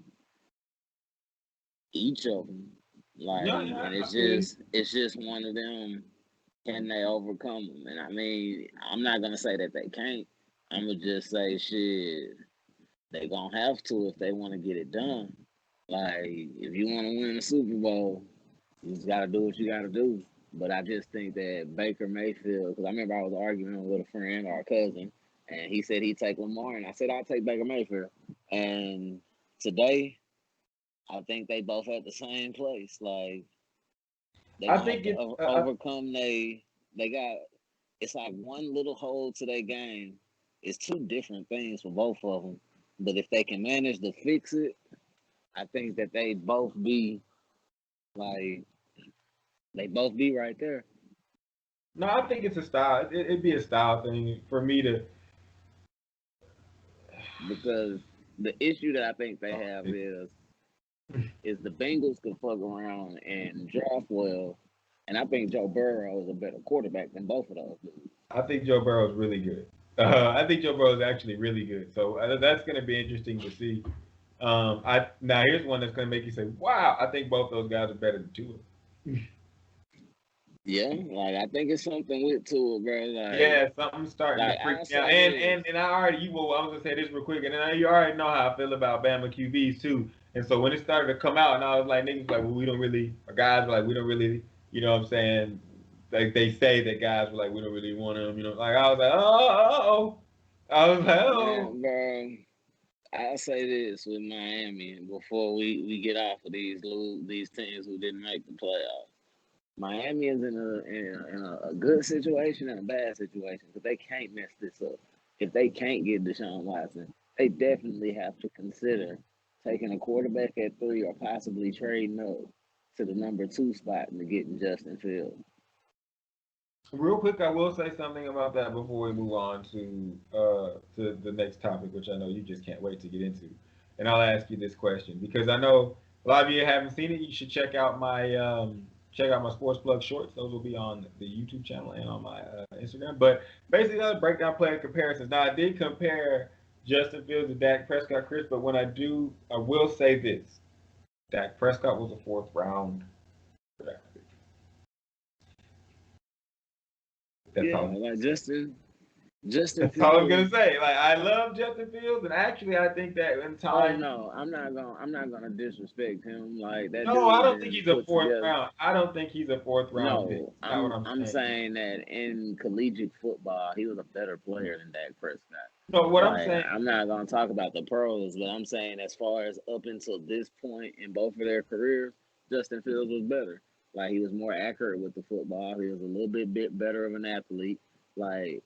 each of them. Like, No, yeah, and I feel you. it's just one of them. Can they overcome them? And I mean, I'm not gonna say that they can't. I'm gonna just say shit. They gonna have to if they want to get it done. Like, if you want to win the Super Bowl, you just gotta do what you gotta do. But I just think that Baker Mayfield, because I remember I was arguing with a friend or a cousin, and he said he'd take Lamar, and I said I'll take Baker Mayfield. And today, I think they both at the same place. Like they I gonna have think to it's overcome they got. It's like one little hole to their game. It's two different things for both of them. But if they can manage to fix it, I think that they both be like they both be right there. no, I think it's a style. It'd be a style thing for me to. Because the issue that I think they Oh, have is the Bengals could fuck around and draft well, and I think Joe Burrow is a better quarterback than both of those dudes. I think Joe Burrow is really good. I think Joe Burrow is actually really good. So that's going to be interesting to see. I now here's one that's going to make you say, "Wow!" I think both those guys are better than Tua. Yeah, like I think it's something with Tua, bro. Yeah, something's starting to freak I'll me out. say this. And I already you well, I was gonna say this real quick, and then you already know how I feel about Bama QBs too. And so when it started to come out, and I was like, niggas like, well, we don't really, or guys were like, we don't really, you know what I'm saying? Like they say that guys were like, we don't really want them, Like I was like, oh, I was like, oh. Man, bro, I'll say this with Miami before we get off of these teams who didn't make the playoffs. Miami is in a good situation and a bad situation because they can't mess this up. If they can't get Deshaun Watson, they definitely have to consider taking a quarterback at 3 or possibly trading up. to the number 2 spot and to getting Justin Fields. Real quick, I will say something about that before we move on to the next topic, which I know you just can't wait to get into. And I'll ask you this question because I know a lot of you haven't seen it. You should check out my sports plug shorts. Those will be on the YouTube channel and on my Instagram. But basically, I'll break down player comparisons. Now, I did compare Justin Fields to Dak Prescott, Chris. But when I do, I will say this: Dak Prescott was a fourth round draft pick. That's all. Like Justin That's all I'm Fields. gonna say. Like I love Justin Fields, and actually I think that in Oh time. no, I'm not gonna disrespect him. Like that No, I dude don't think been he's a put fourth together. round. I don't think he's a fourth round pick. No, Not what I'm I'm saying. saying that in collegiate football, he was a better player than Dak Prescott. No, what I'm Like saying. I'm not gonna talk about the pros, but I'm saying as far as up until this point in both of their careers, Justin Fields was better. Like he was more accurate with the football. He was a little bit better of an athlete. Like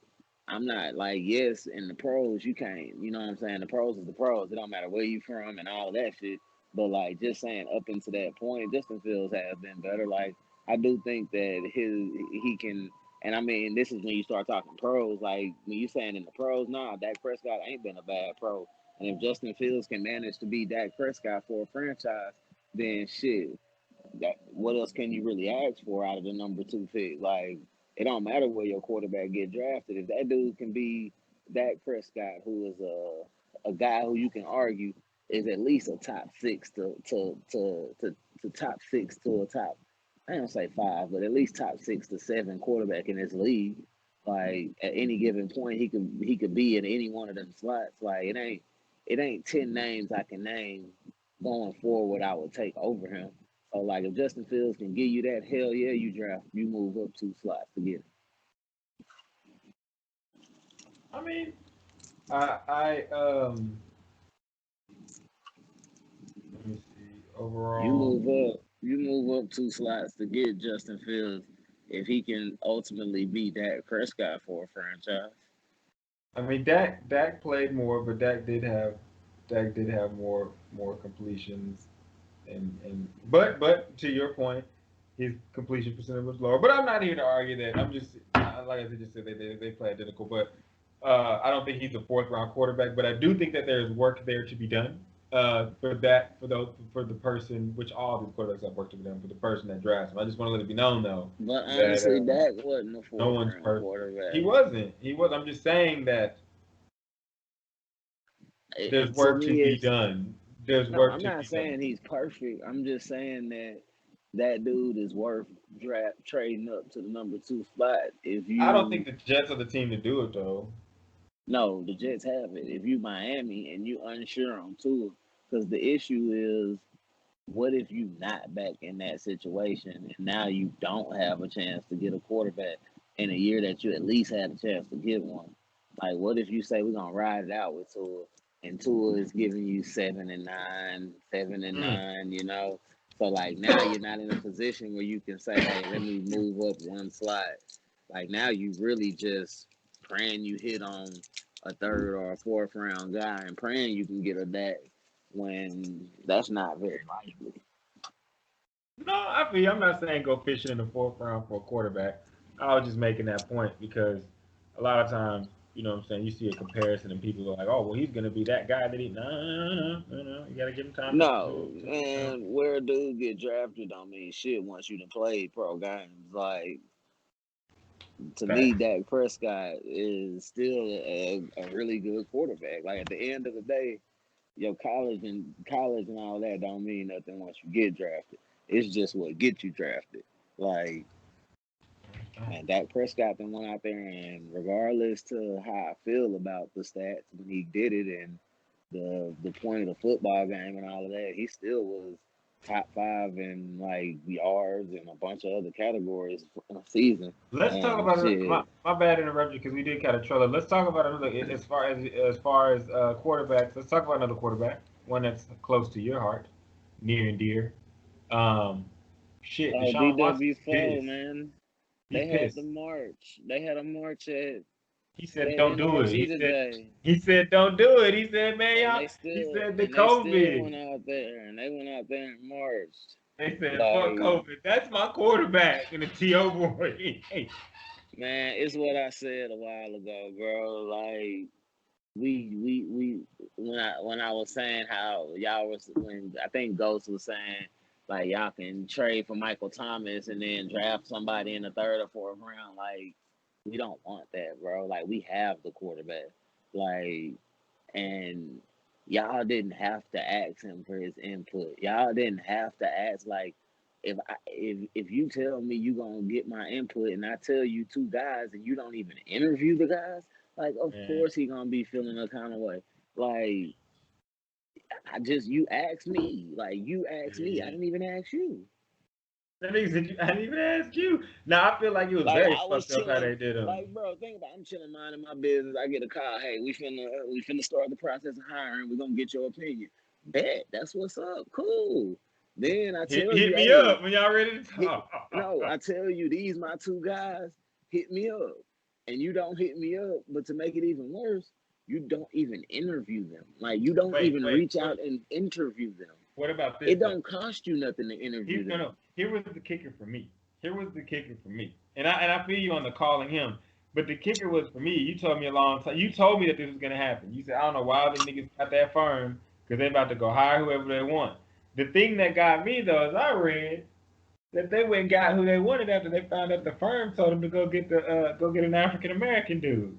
I'm not like yes, in the pros you can't. You know what I'm saying? The pros is the pros. It don't matter where you from and all that shit. But like just saying up until that point, Justin Fields has been better. Like I do think that he can. And I mean, this is when you start talking pros. Like when you saying in the pros, nah, Dak Prescott ain't been a bad pro. And if Justin Fields can manage to be Dak Prescott for a franchise, then shit, that what else can you really ask for out of the number 2 pick? Like it don't matter where your quarterback get drafted. If that dude can be Dak Prescott, who is a guy who you can argue is at least a top 6 to top 6 to a top, I don't say 5, but at least top 6 to 7 quarterback in this league. Like at any given point, he could be in any one of them slots. Like it ain't 10 names I can name going forward I would take over him. So like if Justin Fields can give you that, hell yeah, you move up 2 slots to get him. I mean, I let me see. Overall, You move up 2 slots to get Justin Fields if he can ultimately beat Dak Prescott for a franchise. I mean Dak played more, but Dak did have more completions and but to your point, his completion percentage was lower. But I'm not here to argue that. I'm just like I just said they play identical, but I don't think he's a fourth round quarterback. But I do think that there's work there to be done for the person, which all the quarterbacks have work to be done for the person that drafts him. I just want to let it be known though But that honestly, Dak wasn't a no fourth one's round perfect. He quarterback. wasn't. He was. I'm just saying that there's To work to me, be it's done. There's no. work I'm to not be done. saying he's perfect. I'm just saying that that dude is worth draft trading up to the number 2 spot. If I don't think you the Jets are the team to do it though. No, the Jets have it. If you Miami and you unsure on Tua, because the issue is, what if you not back in that situation and now you don't have a chance to get a quarterback in a year that you at least had a chance to get one? Like, what if you say we're gonna ride it out with Tua, and Tua is giving you 7-9, 7-9, you know? So like now you're not in a position where you can say, hey, let me move up 1 slot. Like now you really just praying you hit on a 3rd or a 4th round guy and praying you can get a Dak when that's not very likely. No, I feel I'm not saying go fishing in the fourth round for a quarterback. I was just making that point because a lot of times, you know what I'm saying, you see a comparison and people are like, oh, well, he's going to be that guy that he, no. You got to give him time No, man, where a dude get drafted don't mean shit once you done played pro games. Like to me, facts. Dak Prescott is still a really good quarterback. Like at the end of the day, your college and all that don't mean nothing once you get drafted. It's just what gets you drafted. Like man, Dak Prescott then went out there and regardless to how I feel about the stats when he did it and the point of the football game and all of that, he still was top 5 in like yards and a bunch of other categories in a season. Let's talk And about it. shit, My bad interruption because we did kind of trailer. Let's talk about another as far as quarterbacks. Let's talk about another quarterback, one that's close to your heart, near and dear. Um, shit, oh Deshaun DW Watson's four pissed. man, He's they had the pissed. march. They had a march at He said, "Don't do it." NRG today. He said, "Don't do it." He said, "Man, And y'all." they He still said the and they still COVID. went out there and they went out there and marched. They said, fuck Like, COVID. That's my quarterback. And the T.O. boy. Hey. man, it's what I said a while ago, bro. Like, we when I was saying how y'all was when I think Ghost was saying like y'all can trade for Michael Thomas and then draft somebody in the third or fourth round. Like, we don't want that, bro. Like, we have the quarterback. Like, and y'all didn't have to ask him for his input. Y'all didn't have to ask like if you tell me you gonna get my input and I tell you two guys and you don't even interview the guys, like of Man. course he gonna be feeling a kind of way. Like you asked me, like you asked me, I Yeah. didn't even ask you. That nigga said, I didn't even ask you. Now, I feel like it was Like very I was fucked up how chilling, they did him. like bro, think about it, I'm chilling minding my business. I get a call, hey, we finna start the process of hiring. We're gonna get your opinion. Bet that's what's up. Cool. Then I tell Hit you, me hey, up when y'all ready to hit talk. no, I tell you, these my two guys, hit me up. And you don't hit me up, but to make it even worse, you don't even interview them. Like you don't Wait, even wait. reach out and interview them. What about this It though? don't cost you nothing to interview No, them. no. Here was the kicker for me. And I feel you on the calling him. But the kicker was for me. You told me a long time. You told me that this was gonna happen. You said I don't know why the niggas got that firm because they about to go hire whoever they want. The thing that got me though is I read that they went and got who they wanted after they found out the firm told them to go get an African American dude.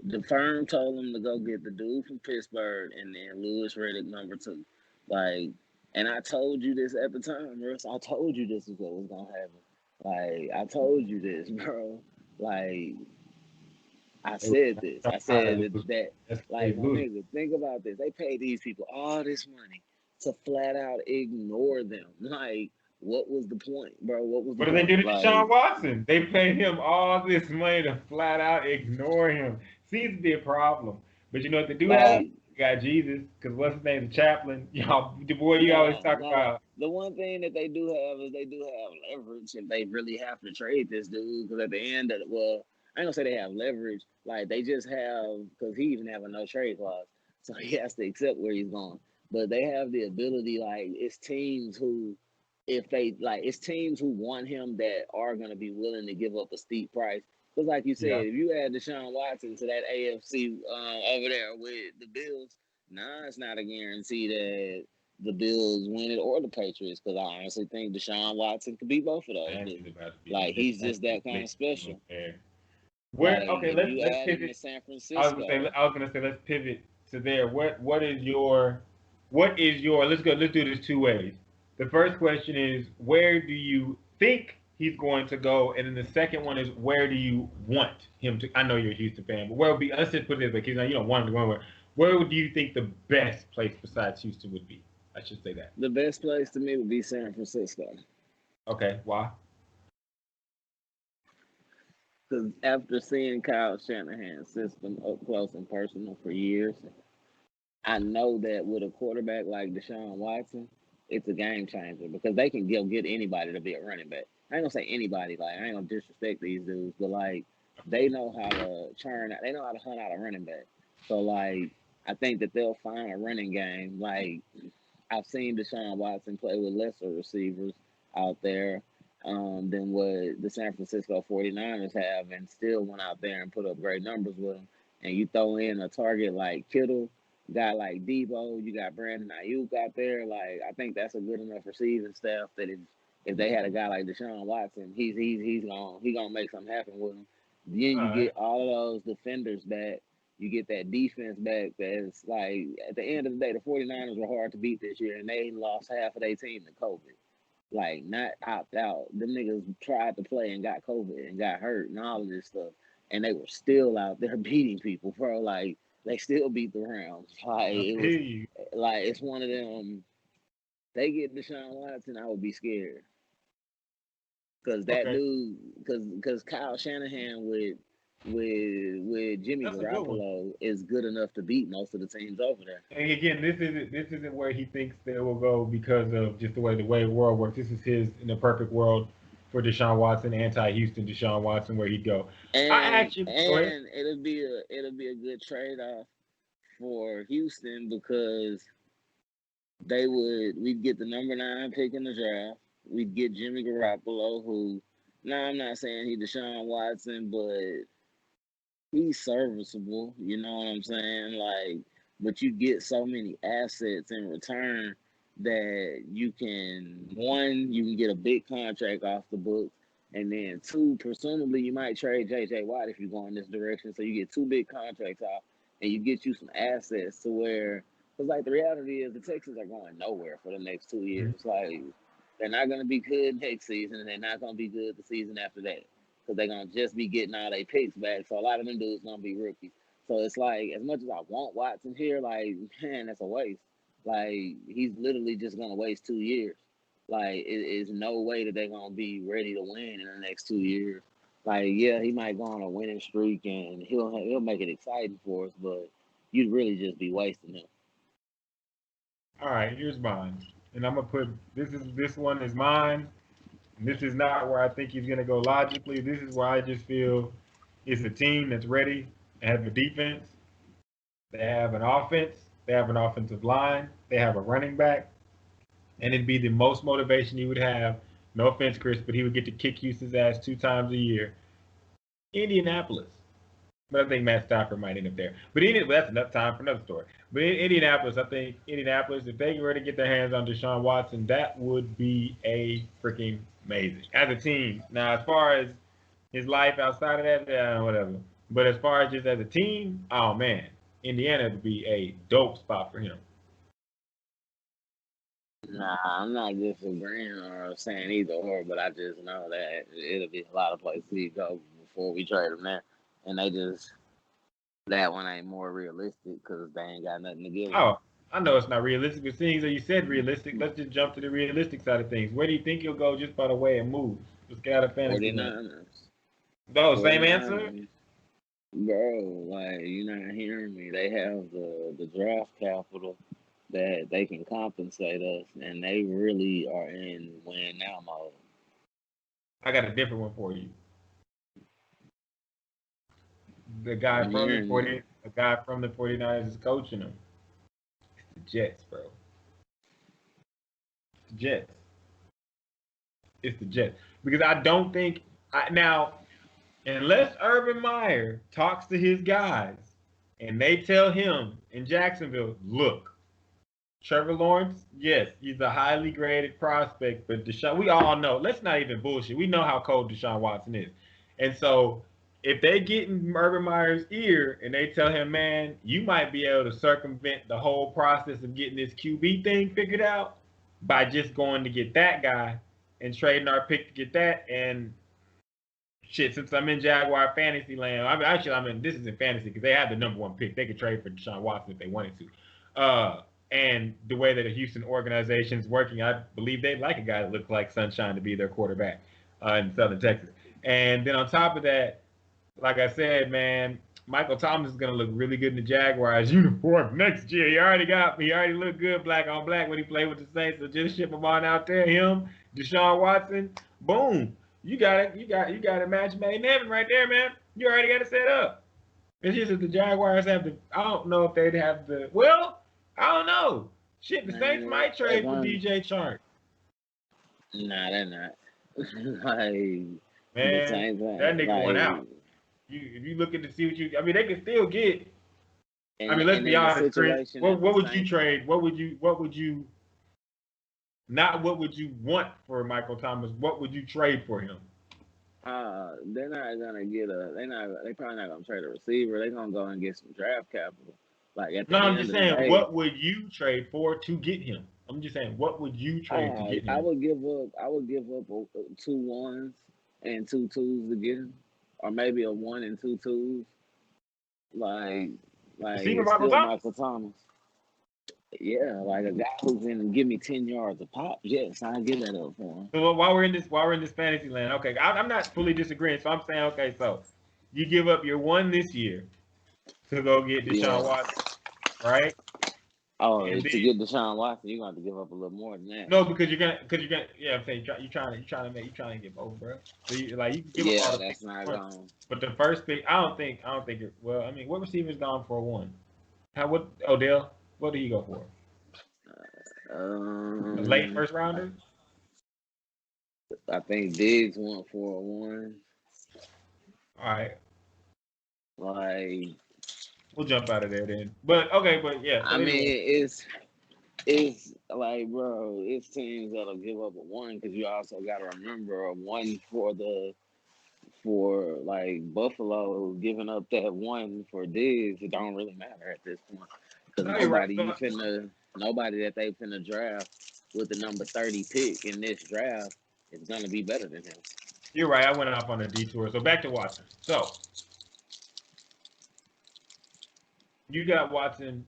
The firm told them to go get the dude from Pittsburgh and then Lewis Reddick number 2. Like, and I told you this at the time, Russ. I told you this is what was gonna happen. Like, I told you this, bro. Like, I They were said not this. trying I to hire said Lewis. that That's like crazy. my Lewis. nigga, think about this. They paid these people all this money to flat out ignore them. Like, what was the point, bro? What was the What did they do point? to Like, Deshaun Watson? They paid him all this money to flat out ignore him. Seems to be a problem. But you know what they do have? like You got Jesus, because what's his name? The chaplain. Y'all, the boy you always no, talk no. about. The one thing that they do have is they do have leverage if they really have to trade this dude. Because at the end of well, I ain't gonna say they have leverage. Like they just have because he even have a no trade clause, so he has to accept where he's going. But they have the ability. Like it's teams who, if they like, it's teams who want him that are gonna be willing to give up a steep price. Because like you said, Yeah. if you add Deshaun Watson to that AFC over there with the Bills, nah, it's not a guarantee that the Bills win it or the Patriots because I honestly think Deshaun Watson could beat both of those Fancy's dudes. about to be Like lit. he's just that kind of special. There. Where? Like Okay, if let's you let's add him to pivot. San I was gonna say Francisco, let's pivot to there. What is your let's go let's do this two ways. The first question is where do you think he's going to go? And then the second one is where do you want him to I know you're a Houston fan, but where would be let's just put it this way, because you don't want him to go anywhere. Where do you think the best place besides Houston would be? I should say that. the best place to me would be San Francisco. Okay, why? Because after seeing Kyle Shanahan's system up close and personal for years, I know that with a quarterback like Deshaun Watson, it's a game changer because they can get anybody to be a running back. I ain't gonna say anybody, like I ain't gonna disrespect these dudes, but like they know how to churn out, they know how to hunt out a running back. So like I think that they'll find a running game. Like I've seen Deshaun Watson play with lesser receivers out there than what the San Francisco 49ers have and still went out there and put up great numbers with them. And you throw in a target like Kittle, guy like Debo, you got Brandon Ayuk out there. Like I think that's a good enough receiving staff that if they had a guy like Deshaun Watson, he's gonna make something happen with him. Then All you right. get all of those defenders back. You get that defense back that's like at the end of the day, the 49ers were hard to beat this year and they lost half of their team to COVID. Like not opt out. Them niggas tried to play and got COVID and got hurt and all of this stuff. And they were still out there beating people, bro. Like they still beat the Rams. Like I it feel was you. like it's one of them. They get Deshaun Watson, I would be scared. Cause that Okay, dude, cause Kyle Shanahan with Jimmy that's a good one. Garoppolo is good enough to beat most of the teams over there. And again, this isn't where he thinks they will go because of just the way the world works. This is his in the perfect world for Deshaun Watson, anti-Houston Deshaun Watson, where he'd go. I And actually go ahead. and it'll be a good trade off for Houston because we'd get the number 9 pick in the draft. We'd get Jimmy Garoppolo, who, now I'm not saying he Deshaun Watson, but he's serviceable. You know what I'm saying? Like, but you get so many assets in return that you can get a big contract off the books, and then two, presumably you might trade JJ Watt if you go in this direction. So you get two big contracts off, and you get you some assets to where, because like the reality is the Texans are going nowhere for the next 2 years. Like, they're not going to be good next season, and they're not going to be good the season after that, because they're gonna just be getting all their picks back. So a lot of them dudes gonna be rookies. So it's like, as much as I want Watson here, like, man, that's a waste. Like, he's literally just gonna waste 2 years. Like, it is no way that they're gonna be ready to win in the next 2 years. Like, yeah, he might go on a winning streak and he'll make it exciting for us, but you'd really just be wasting him. All right, here's mine, and I'm gonna put this one is mine. This is not where I think he's going to go logically. This is where I just feel it's a team that's ready. They have a defense. They have an offense. They have an offensive line. They have a running back. And it'd be the most motivation he would have. No offense, Chris, but he would get to kick Houston's ass 2 times a year. Indianapolis. But I think Matt Stafford might end up there. But that's enough time for another story. But Indianapolis, I think if they were to get their hands on Deshaun Watson, that would be a freaking amazing as a team. Now, as far as his life outside of that, whatever. But as far as just as a team, oh man, Indiana would be a dope spot for him. Nah, I'm not disagreeing or saying either or, but I just know that it'll be a lot of places he go before we trade him there, and that one ain't more realistic because they ain't got nothing to give him. Oh, I know it's not realistic, but seeing as you said realistic, let's just jump to the realistic side of things. Where do you think he'll go just by the way it moves? Let's get out of fantasy land. 49ers. No, same answer? Bro, like, you're not hearing me. They have the draft capital that they can compensate us, and they really are in win now mode. I got a different one for you. The guy from the 49ers is coaching them. It's the Jets, bro. It's the Jets. It's the Jets. Because I don't think now, unless Urban Meyer talks to his guys and they tell him in Jacksonville, look, Trevor Lawrence, yes, he's a highly graded prospect, but Deshaun, we all know, let's not even bullshit. We know how cold Deshaun Watson is. And so if they get in Urban Meyer's ear and they tell him, man, you might be able to circumvent the whole process of getting this QB thing figured out by just going to get that guy and trading our pick to get that. And shit, since I'm in Jaguar fantasy land, this is in fantasy because they have the #1 pick. They could trade for Deshaun Watson if they wanted to. And the way that the Houston organization is working, I believe they'd like a guy that looks like Sunshine to be their quarterback in Southern Texas. And then on top of that, like I said, man, Michael Thomas is going to look really good in the Jaguars uniform next year. He already looked good black on black when he played with the Saints. So just ship him on out there. Him, Deshaun Watson, boom. You got it. You got a match made in heaven right there, man. You already got it set up. It's just that the Jaguars I don't know if they'd have I don't know. Shit, the Saints might trade for DJ Chark. Nah, they're not. Like, man, that nigga went out. If you looking to see they can still get. Let's be honest, Chris. What would you trade? What would you want for Michael Thomas? What would you trade for him? They're not gonna get they probably not gonna trade a receiver. They're gonna go and get some draft capital. I'm just saying, what would you trade for to get him? I'm just saying, what would you trade to get him? I would give up 2 1s and 2 2s to get him, or maybe a 1 and 2 2s. Like Michael Thomas. Yeah, like a guy who can give me 10 yards a pop. Yes, I'll give that up for him. So while we're in this fantasy land, okay, I'm not fully disagreeing. So I'm saying, okay, so you give up your 1 this year to go get Deshaun Watson, right? Oh, to get Deshaun Watson, you're gonna have to give up a little more than that. No, because you're gonna. Yeah, I'm saying you're trying to get both, bro. So you give up all the that's not gone. But the first pick, I don't think. What receiver's gone for 1? Odell? What did he go for? A late Um, first rounder? I think Diggs went for a one. All right. Like, We'll jump out of there then. But okay, but yeah. So I mean, anyway, it's like, bro, it's teams that'll give up a one because you also got to remember a one for like Buffalo giving up that one for Diggs. It don't really matter at this point because no, you're right. No, nobody that they finna draft with the number 30 pick in this draft is gonna be better than him. you're right. I went off on a detour. So back to Watson. So you got Watson.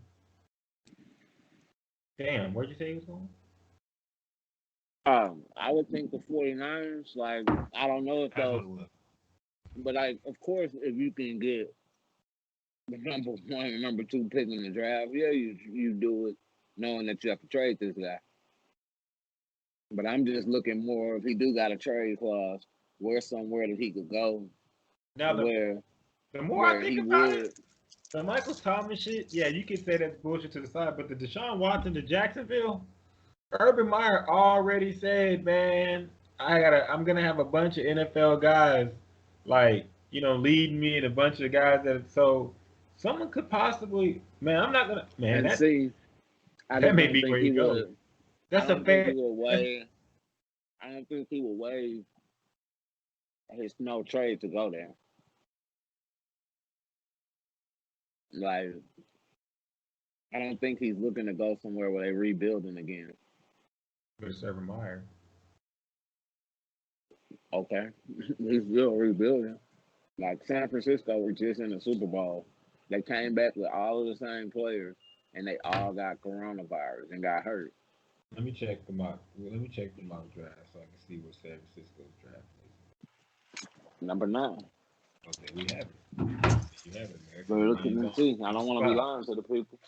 Damn, where'd you say he was going? I would think the 49ers, like, I don't know if That's those, what it was. but like, of course, if you can get the number one and number two pick in the draft, yeah, you do it knowing that you have to trade this guy. But I'm just looking more if he do got a trade clause, where somewhere that he could go Now where the more I where think he about it, would. the Michael Thomas shit, yeah, you could say that's bullshit to the side, but the Deshaun Watson to Jacksonville, Urban Meyer already said, man, I'm gonna have a bunch of NFL guys like, leading me and a bunch of guys so someone could possibly, man, I'm not gonna, man, And see, I that just may don't be think where he you go. would. I That's a don't think he fair. would waive. I don't think he would waive his no trade to go there. Like, I don't think he's looking to go somewhere where they rebuilding again. But it's Urban Meyer. Okay, he's still rebuilding. Like San Francisco were just in the Super Bowl. They came back with all of the same players, and they all got coronavirus and got hurt. Let me check the mock draft so I can see what San Francisco's draft Number 9. is. Okay, we have it. You have it, So America. look We at ain't and gone. see. I It's don't want to be spot. lying to the people.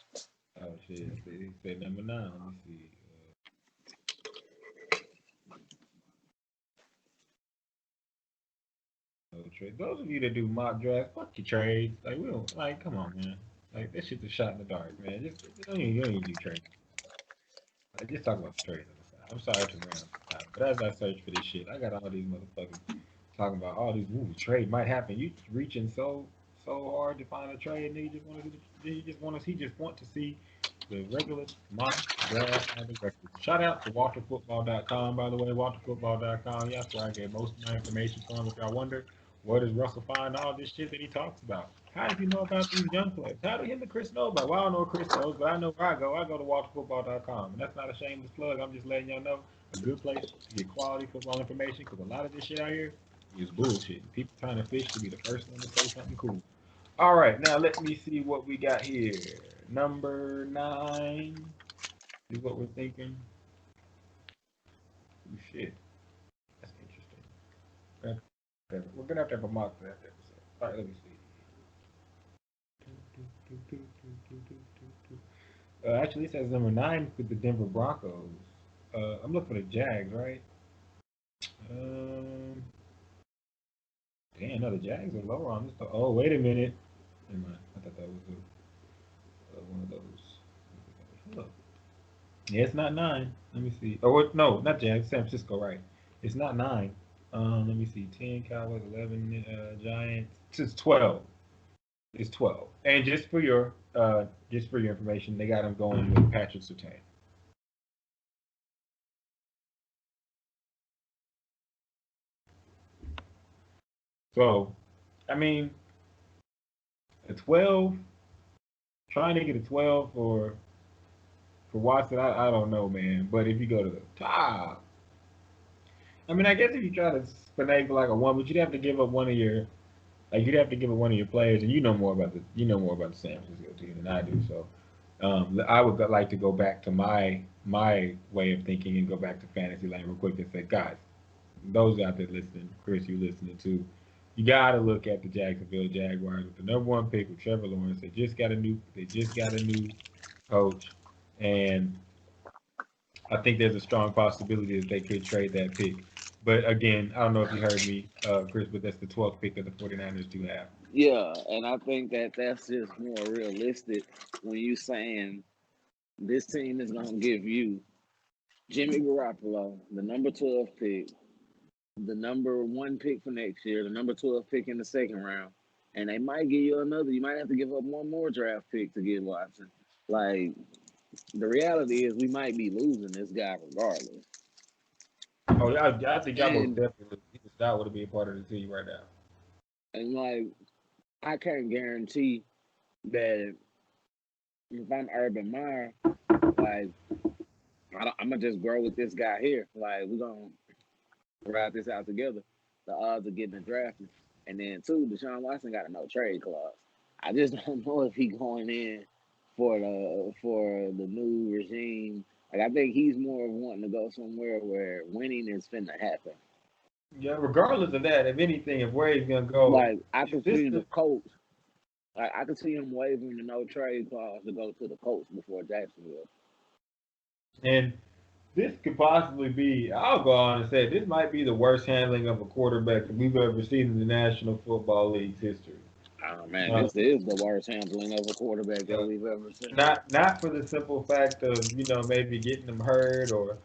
Oh shit! He said number 9. Let me see. No trade. Those of you that do mock drafts, fuck your trades. Like we don't like. Come on, man. Like this shit's a shot in the dark, man. Just you don't even do trades. Like, just talk about the trades on the side. I'm sorry to rant on the side, but as I search for this shit, I got all these motherfuckers talking about all these movies. Trade might happen. You reaching so hard to find a trade, and he just want to see the regular mock draft on the record. Shout out to WalterFootball.com, by the way, WalterFootball.com. Yeah, that's where I get most of my information from. If y'all wonder, where does Russell find all this shit that he talks about? How does he know about these young players? How do him and Chris know about? Well, I don't know what Chris knows, but I know where I go. I go to WalterFootball.com. And that's not a shameless plug. I'm just letting y'all know a good place to get quality football information because a lot of this shit out here is bullshit. People trying to fish to be the first one to say something cool. All right, now let me see what we got here. Number 9 is what we're thinking. Oh, shit, that's interesting. We're gonna have to have a mock draft episode. All right, let me see. Actually, it says number 9 with the Denver Broncos. I'm looking for the Jags, right? Um, damn, no, the Jags are lower on this. Oh, wait a minute. Never mind. I thought that was one of those. Hold up. Yeah, it's not 9. Let me see. Oh, no, not Jags. San Francisco, right? It's not 9. Let me see. 10 Cowboys, 11 Giants. It's 12. It's 12. And just for your information, they got him going with Patrick Surtain. So, I mean, a 12, trying to get a 12 for Watson, I don't know, man. But if you go to the top, I mean, I guess if you try to finagle like a one, but you'd have to give up one of your you'd have to give up one of your players, and you know more about the San Francisco team than I do. So I would like to go back to my way of thinking and go back to fantasy land real quick and say, guys, those out there listening, Chris, you listening too, you got to look at the Jacksonville Jaguars with the number 1 pick with Trevor Lawrence. They just got a new coach, and I think there's a strong possibility that they could trade that pick. But again, I don't know if you heard me, Chris, but that's the 12th pick that the 49ers do have. Yeah, and I think that that's just more realistic when you saying this team is gonna give you. Jimmy Garoppolo, the number 12 pick, the number 1 pick for next year, the number 12 pick in the second round, and they might give you another. You might have to give up one more draft pick to get Watson. Like the reality is, we might be losing this guy regardless. Oh, yeah, I think y'all most And definitely need to start with to be a part of the team right now. like I can't guarantee that if I'm Urban Meyer, like I'm gonna just grow with this guy here. Like we're gonna ride this out together. The odds of getting drafted, and then two, Deshaun Watson got a no trade clause. I just don't know if he going in for the new regime. Like I think he's more of wanting to go somewhere where winning is finna happen. Yeah, regardless of that, if anything, if where he's gonna go, Like I is could this see the the Colts. Like I could see him waiving the no trade clause to go to the Colts before Jacksonville. and this could possibly be, I'll go on and say, this might be the worst handling of a quarterback that we've ever seen in the National Football League's history. Oh man, Uh, this is the worst handling of a quarterback that uh, we've ever seen. not for the simple fact of, maybe getting them hurt or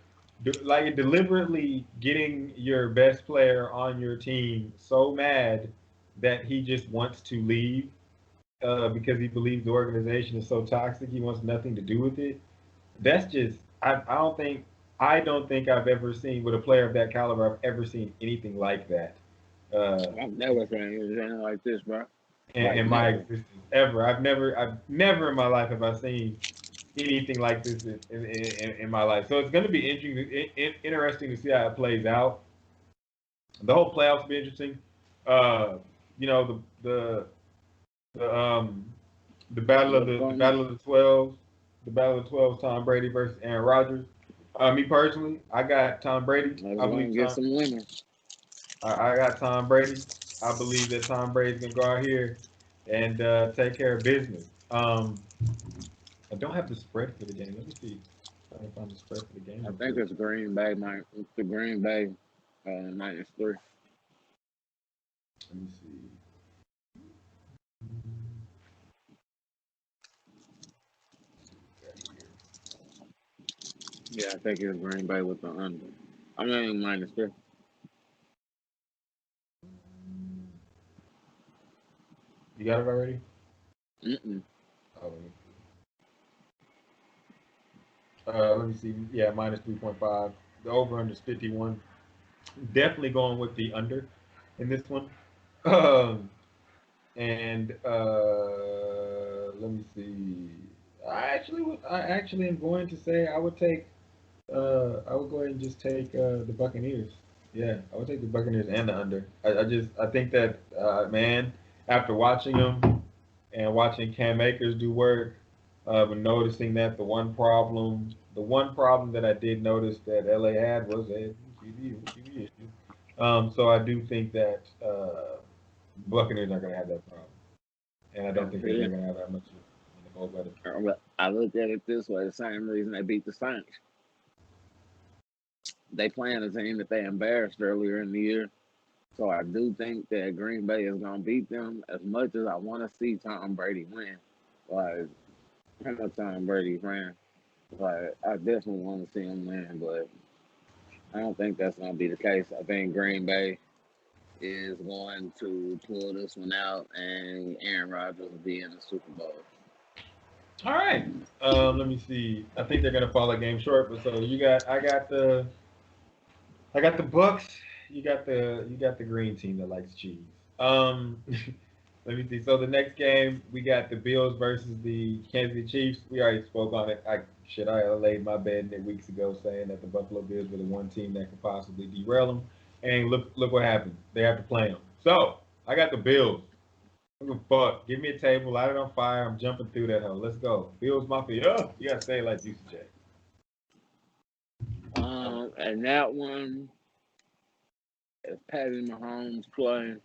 like deliberately getting your best player on your team so mad that he just wants to leave because he believes the organization is so toxic, he wants nothing to do with it. That's just I don't think I've ever seen with a player of that caliber. I've ever seen anything like that uh, I've never seen anything like this, bro. Like in my never. existence ever. I've never in my life have I seen anything like this in my life. So it's going to be interesting to see how it plays out. The whole playoffs will be interesting. Uh, you know the the battle of What's the going on? battle of the 12s, the battle of the 12s, Tom Brady versus Aaron Rodgers. Me personally, I got Tom Brady. Let's I go believe and get Tom. some winners. I got Tom Brady. I believe that Tom Brady's gonna go out here and take care of business. I don't have the spread for the game. Let me see if I can find the spread for the game I real think quick. it's Green Bay, the Green Bay -3. Let me see. Yeah, I think it's Green Bay with the under. I mean -3. You got it already? Mm-mm. Oh, let me see. Yeah, minus 3.5. The over under is 51. Definitely going with the under in this one. Um, and let me see. I actually am going to say I would take. I would go ahead and just take the Buccaneers. Yeah, I would take the Buccaneers and the under. I think that man, after watching them and watching Cam Akers do work, and noticing that the one problem that I did notice that LA had was a QB issue. So I do think that Buccaneers aren't going to have that problem, and I don't That's think they're it. going to have that much in the cold weather. But I look at it this way: the same reason they beat the Saints. They playing a team that they embarrassed earlier in the year. So I do think that Green Bay is gonna beat them. As much as I want to see Tom Brady win, like I'm a Tom Brady fan. Like I definitely want to see him win, but I don't think that's gonna be the case. I think Green Bay is going to pull this one out, and Aaron Rodgers will be in the Super Bowl. All right. Let me see. I think they're going to fall a game short, but so I got the Bucks. You got the green team that likes cheese. Um, let me see. So the next game we got the Bills versus the Kansas City Chiefs. We already spoke on it. I laid my bed in it weeks ago saying that the Buffalo Bills were the one team that could possibly derail them. And look what happened. They have to play them. So I got the Bills. Fuck. Give me a table, light it on fire. I'm jumping through that hole. Let's go. Bills Mafia. Oh, you gotta say it like Juicy J. And that one, if Patty Mahomes playing,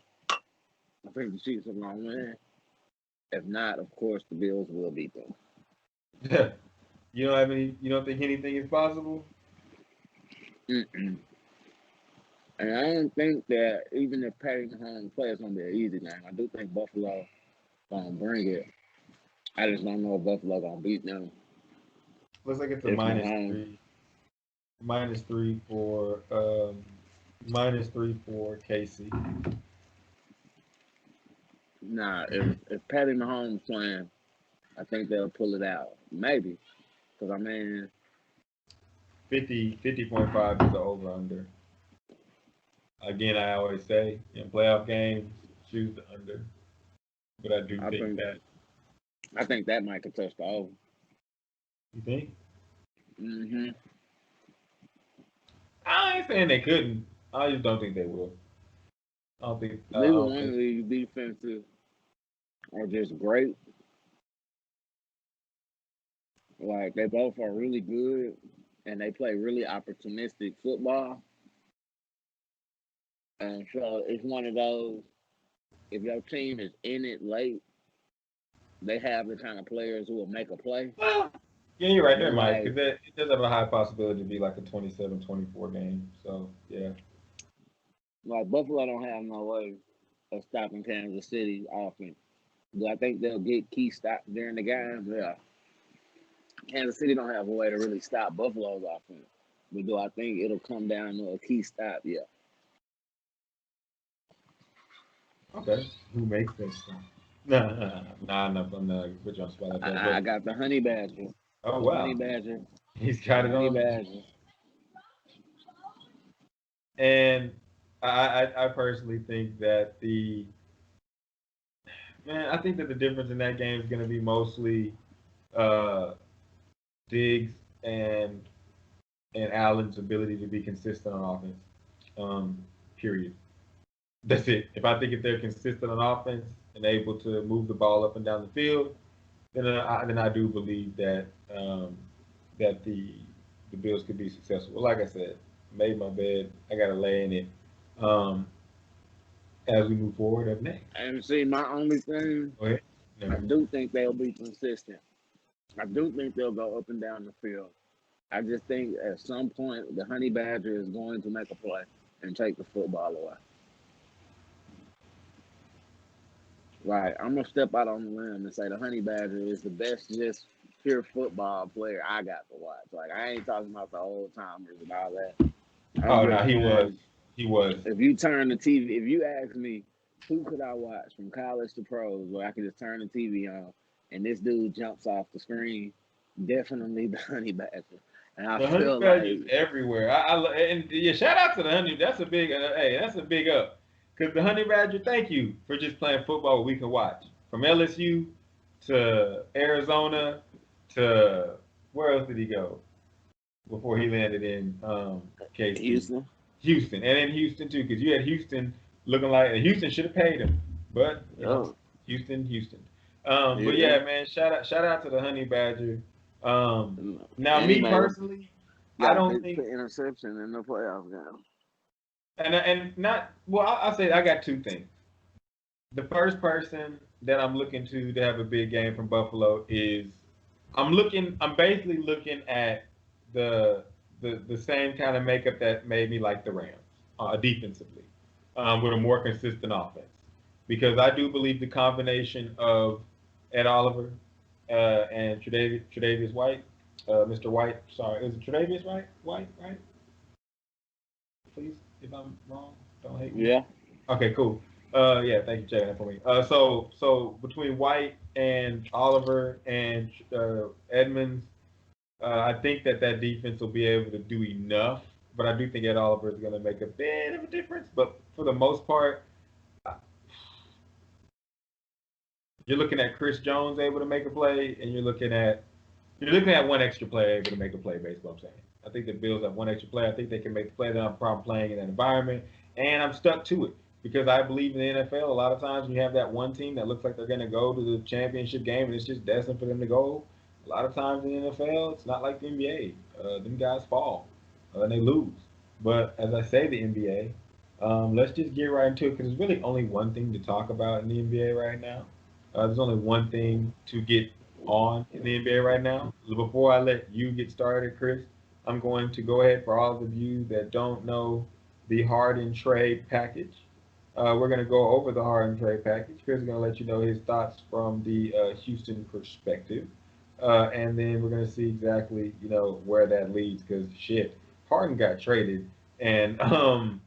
I think the Chiefs are gonna win. If not, of course, the Bills will beat them. You don't think anything is possible? Mm-mm. And I don't think that even if Patty Mahomes plays, it's gonna be an easy game. I do think Buffalo gonna bring it. I just don't know if Buffalo gonna beat them Looks like it's a if minus Mahomes. three. -3 for -3 for KC. Nah, if Patty Mahomes playing, I think they'll pull it out. Maybe. Because, I mean, 50.5 is the over under. Again, I always say in playoff games, choose the under. But I do I think think that I think that might could touch the over. you think Mm-hmm. I ain't saying they couldn't. I just don't think they will. I don't think. I Neither don't one think. of these defenses are just great. Like, they both are really good, and they play really opportunistic football. And so it's one of those, if your team is in it late, they have the kind of players who will make a play. Well, yeah, you're right. But, There might because like, it does have a high possibility to be like a 27-24 game. So yeah. Buffalo don't have no way of stopping Kansas City offense. Do I think they'll get key stops during the game? Yeah. Kansas City don't have a way to really stop Buffalo's offense. But do I think it'll come down to a key stop? Yeah. Okay. Who makes this? Nah. I'm not put you on the spot like that. I But got the Honey Badger. oh The Honey wow, Badger. he's The got it Honey on. Badger. And I personally think that the man, I think that the difference in that game is going to be mostly uh, Diggs and Allen's ability to be consistent on offense. Um, period. That's it. If they're consistent on offense and able to move the ball up and down the field, then I do believe that that the Bills could be successful. Well, like I said, made my bed. I got to lay in it. Um, as we move forward up next. And see, my only thing, Go ahead. No. I do think they'll be consistent. I do think they'll go up and down the field. I just think at some point the Honey Badger is going to make a play and take the football away. Right. I'm gonna step out on the limb and say the Honey Badger is the best just pure football player I got to watch. Like, I ain't talking about the old timers and all that. I'm Oh no, just he was. saying, He was. if you turn the TV, if you ask me who could I watch from college to pros where I could just turn the TV on and this dude jumps off the screen, definitely the Honey Badger. And I The honey feel badger's like, everywhere. And yeah, shout out to the honey. That's a big. Hey, that's a big up. Cause the honey badger, thank you for just playing football we can watch. From LSU to Arizona to where else did he go before he landed in KC? Houston. Houston, and in Houston too, because you had Houston looking like Houston should have paid him, but you know, Oh, Houston. But yeah. yeah, man, shout out to the Honey Badger. Now And he me made a personally, I got a don't big think, interception in the playoff game. and not well. I'll say I got two things. The first person that I'm looking to have a big game from Buffalo is I'm basically looking at the the same kind of makeup that made me like the Rams defensively, with a more consistent offense. Because I do believe the combination of Ed Oliver and Tre'Davious White, Mr. White, sorry, is it Tre'Davious White, right? Please, if I'm wrong, don't hate me. Yeah. Okay, cool. Yeah, thank you for checking that for me. So between White and Oliver and Edmonds, I think that defense will be able to do enough. But I do think Ed Oliver is going to make a bit of a difference. But for the most part, you're looking at Chris Jones able to make a play, and you're looking at one extra player able to make a play. Basically, what I'm saying. I think the Bills have one extra player. I think they can make the play. They don't have a problem playing in that environment, and I'm stuck to it because I believe in the NFL. A lot of times, when you have that one team that looks like they're going to go to the championship game, and it's just destined for them to go. A lot of times in the NFL, it's not like the NBA. Them guys fall and they lose. But as I say, the NBA. Let's just get right into it because there's really only one thing to talk about in the NBA right now. There's only one thing to get on in the NBA right now. Before I let you get started, Chris, I'm going to go ahead for all of you that don't know the Harden trade package. We're going to go over the Harden trade package. Chris is going to let you know his thoughts from the Houston perspective, and then we're going to see exactly where that leads. Because shit, Harden got traded, and Harden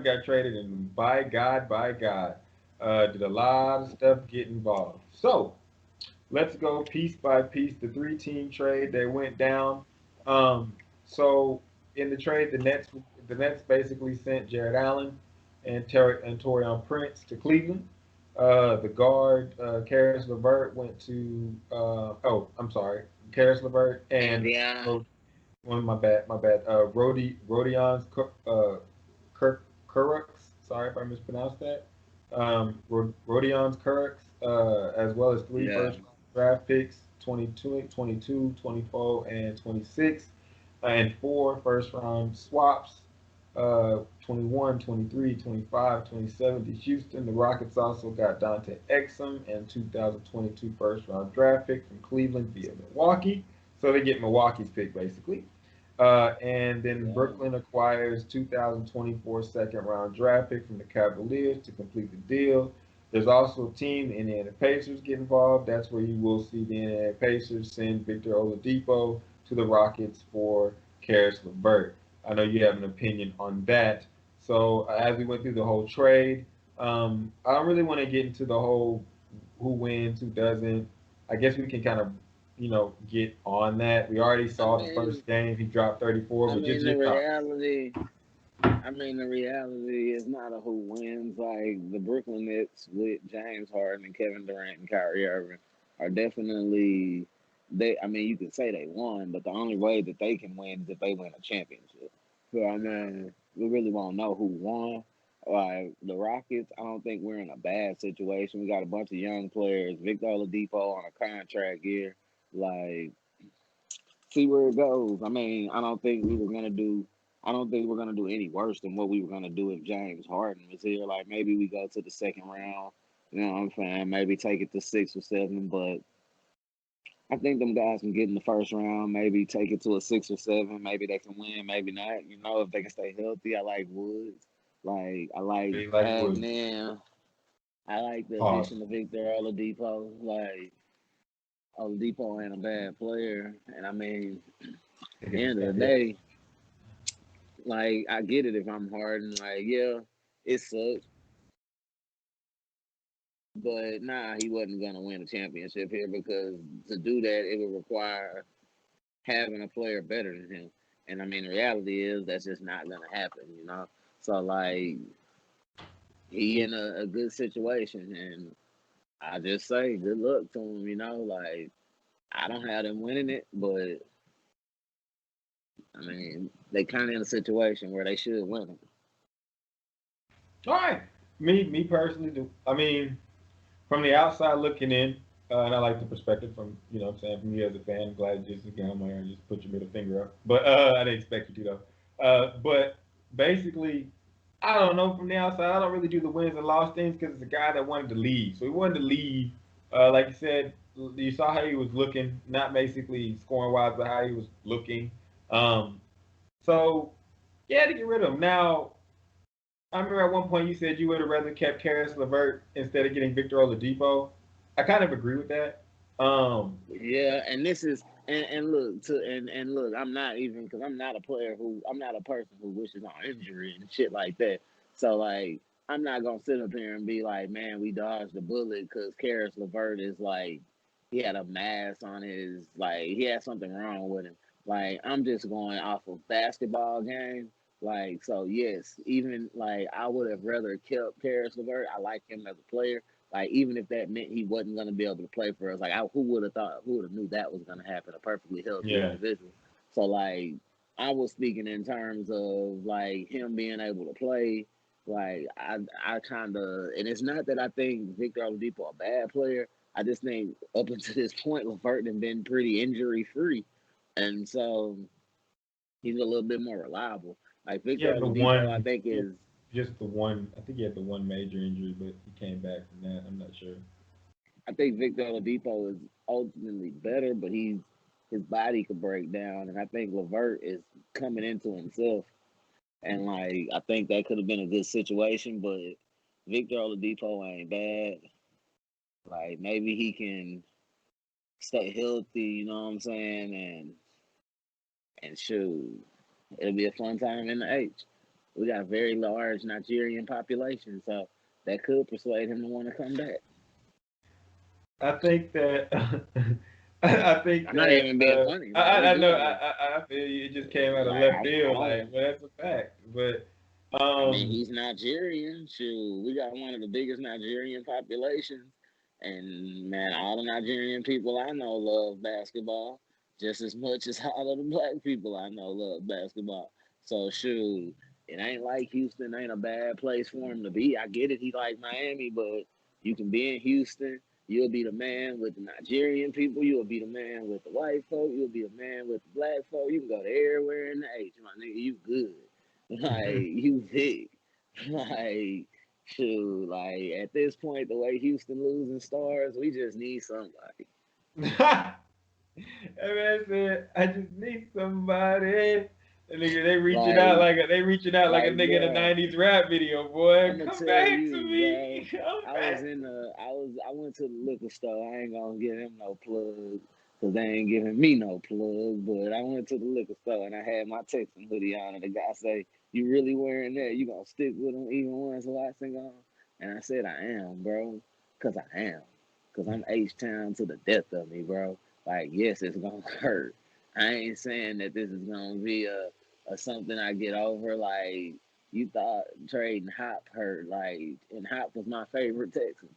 got traded, and by God, did a lot of stuff get involved. So let's go piece by piece. The three-team trade that went down. Um, so in the trade, the Nets basically sent Jared Allen and Torian Prince to Cleveland. The guard Karis LeVert went to I'm sorry, Karis LeVert and Yeah, my bad, Rodion's Kirk, sorry if I mispronounced that. Rodion's Kirk, as well as three yeah, first draft picks, 22, 24, and 26, and four first round swaps, 21, 23, 25, 27 to Houston. The Rockets also got Dante Exum and 2022 first round draft pick from Cleveland via Milwaukee. So they get Milwaukee's pick basically. And then yeah. Brooklyn acquires 2024 second round draft pick from the Cavaliers to complete the deal. There's also a team, the Indiana Pacers, get involved. That's where you will see the Indiana Pacers send Victor Oladipo to the Rockets for Karis LeVert. I know you have an opinion on that. So as we went through the whole trade, I don't really want to get into the whole who wins, who doesn't. I guess we can kind of get on that. We already I saw the mean, first game. He dropped 34, I but just mean your the thoughts. reality. The reality is not a who wins. Like the Brooklyn Nets with James Harden and Kevin Durant and Kyrie Irving are definitely they. I mean, you could say they won, but the only way that they can win is if they win a championship. So we really won't know who won. Like the Rockets, I don't think we're in a bad situation. We got a bunch of young players. Victor Oladipo on a contract year. Like see where it goes. I mean, I don't think we were gonna do. I don't think we're gonna do any worse than what we were gonna do if James Harden was here. Like maybe we go to the second round. You know what I'm saying? Maybe take it to 6 or 7. But I think them guys can get in the first round. Maybe take it to a 6 or 7. Maybe they can win. Maybe not. You know, if they can stay healthy. I like Woods. Like I like Really like adding Woods. in. I like the Pause. addition of Victor Oladipo. Like Oladipo ain't a bad player, and I mean, at the end of the Yeah. day. Like I get it if I'm Harden, like yeah, it sucks, but nah, he wasn't gonna win a championship here because to do that it would require having a player better than him, and I mean the reality is that's just not gonna happen, you know. So like he in a good situation, and I just say good luck to him, you know. Like I don't have them winning it, but I mean they kind of in a situation where they should win it. All right. Me personally, do. I mean, from the outside looking in, and I like the perspective from what I'm saying from you as a fan. I'm glad you just got on there and just put your middle finger up, but I didn't expect you to though. But basically, I don't know from the outside. I don't really do the wins and loss things because it's a guy that wanted to leave. So he wanted to leave. Like you said, you saw how he was looking, not basically scoring wise, but how he was looking. Um, so yeah, to get rid of him. Now, I remember at one point you said you would have rather kept Karis LeVert instead of getting Victor Oladipo. I kind of agree with that. Yeah, and this is and look to and look, I'm not even because I'm not a person who wishes on injury and shit like that. So like, I'm not gonna sit up here and be like, man, we dodged the bullet because Karis LeVert is like, he had a mass on his like he had something wrong with him. Like I'm just going off of basketball game. Like so, yes, even like I would have rather kept Karis LeVert. I like him as a player like even if that meant he wasn't going to be able to play for us, like who would have thought? Who would have knew that was going to happen? A perfectly healthy Yeah, individual. So like I was speaking in terms of like him being able to play. Like I kind of, and it's not that I think Victor Oladipo a bad player. I just think up until this point, Levert has been pretty injury free, and so he's a little bit more reliable. Like he Victor had the Oladipo, I one, think he had is just the one. I think he had the one major injury, but he came back from that. I'm not sure. I think Victor Oladipo is ultimately better, but his body could break down, and I think Levert is coming into himself, and like I think that could have been a good situation, but Victor Oladipo ain't bad. Like maybe he can stay healthy, you know what I'm saying, And shoot, it'll be a fun time in the H. We got a very large Nigerian population, so that could persuade him to want to come back. I think that I think I'm not that even being funny. Like we I know doing it. I feel you. It just came out of Like left I field. Like, don't. well, that's a fact. But I mean, um, he's Nigerian. Shoot, we got one of the biggest Nigerian populations, and man, all the Nigerian people I know love basketball just as much as all of the black people I know love basketball. So shoot, it ain't like Houston ain't a bad place for him to be. I get it. He like Miami, but you can be in Houston. You'll be the man with the Nigerian people. You'll be the man with the white folk. You'll be the man with the black folk. You can go to everywhere in the H, my nigga. You good. Like you big. Like shoot, like at this point, the way Houston losing stars, we just need somebody. that man said, "I just need somebody." And nigga, they reaching out Like, like a nigga in a bruh, '90s rap video. Boy, I'm gonna come tell back to you, bro. me. Come back. I went to the liquor store. I ain't gonna give him no plug because they ain't giving me no plug. But I went to the liquor store and I had my Texan hoodie on, and the guy say, "You really wearing that? You gonna stick with them even once Watson gone?" And I said, "I am, bro, cause I am, cause I'm H Town to the death of me, bro. Like, yes, it's gonna hurt. I ain't saying that this is gonna be a something I get over, like." You thought trading Hop hurt, like, and Hop was my favorite Texan.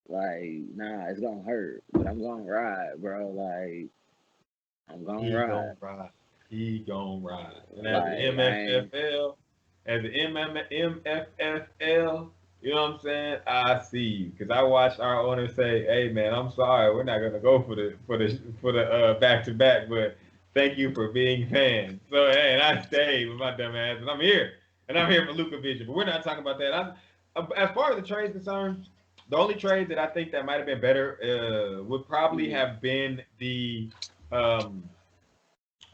Like, nah, it's gonna hurt, but I'm gonna ride, bro. Like, I'm gonna He ride. gonna ride. He gonna ride. And as the Like, I ain't. MFFL, as the MFFL, you know what I'm saying? I see you because I watched our owner say, "Hey man, I'm sorry, we're not gonna go for the back to back, but thank you for being fans." So hey, and I stayed with my dumb ass, and I'm here, for Luca Vision. But we're not talking about that. As far as the trade's concerned, the only trade that I think that might have been better would probably Mhm. have been um,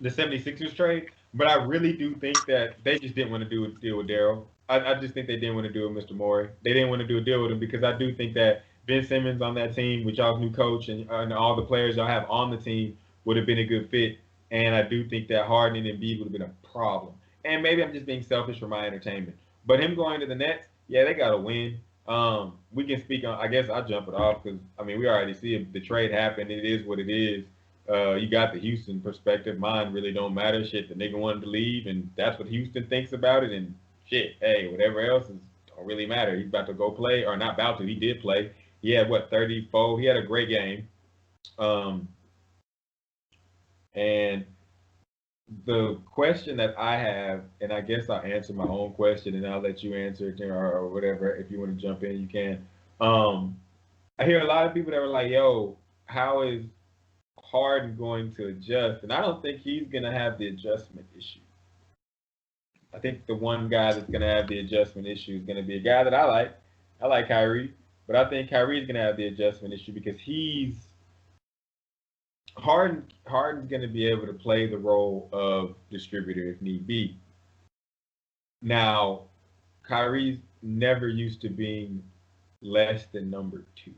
the 76ers trade, but I really do think that they just didn't want to do a deal with Daryl. I just think they didn't want to do it with Mr. Morey. They didn't want to do a deal with him because I do think that Ben Simmons on that team with y'all's new coach and all the players y'all have on the team would have been a good fit. And I do think that Harden and Embiid would have been a problem. And maybe I'm just being selfish for my entertainment. But him going to the Nets, yeah, they got to win. We can speak on. I guess I'll jump it off because I mean we already see it. The trade happened. It is what it is. You got the Houston perspective. Mine really don't matter. Shit, the nigga wanted to leave, and that's what Houston thinks about it. And shit, hey, whatever else is don't really matter. He's about to go play, or not about to. He did play. He had what 34. He had a great game. Um, and the question that I have, and I guess I'll answer my own question, and I'll let you answer it or whatever. If you want to jump in, you can. Um, I hear a lot of people that were like, "Yo, how is Harden going to adjust?" And I don't think he's going to have the adjustment issue. I think the one guy that's going to have the adjustment issue is going to be a guy that I like. I like Kyrie, but I think Kyrie's going to have the adjustment issue because he's Harden. Harden's going to be able to play the role of distributor if need be. Now, Kyrie's never used to being less than number two.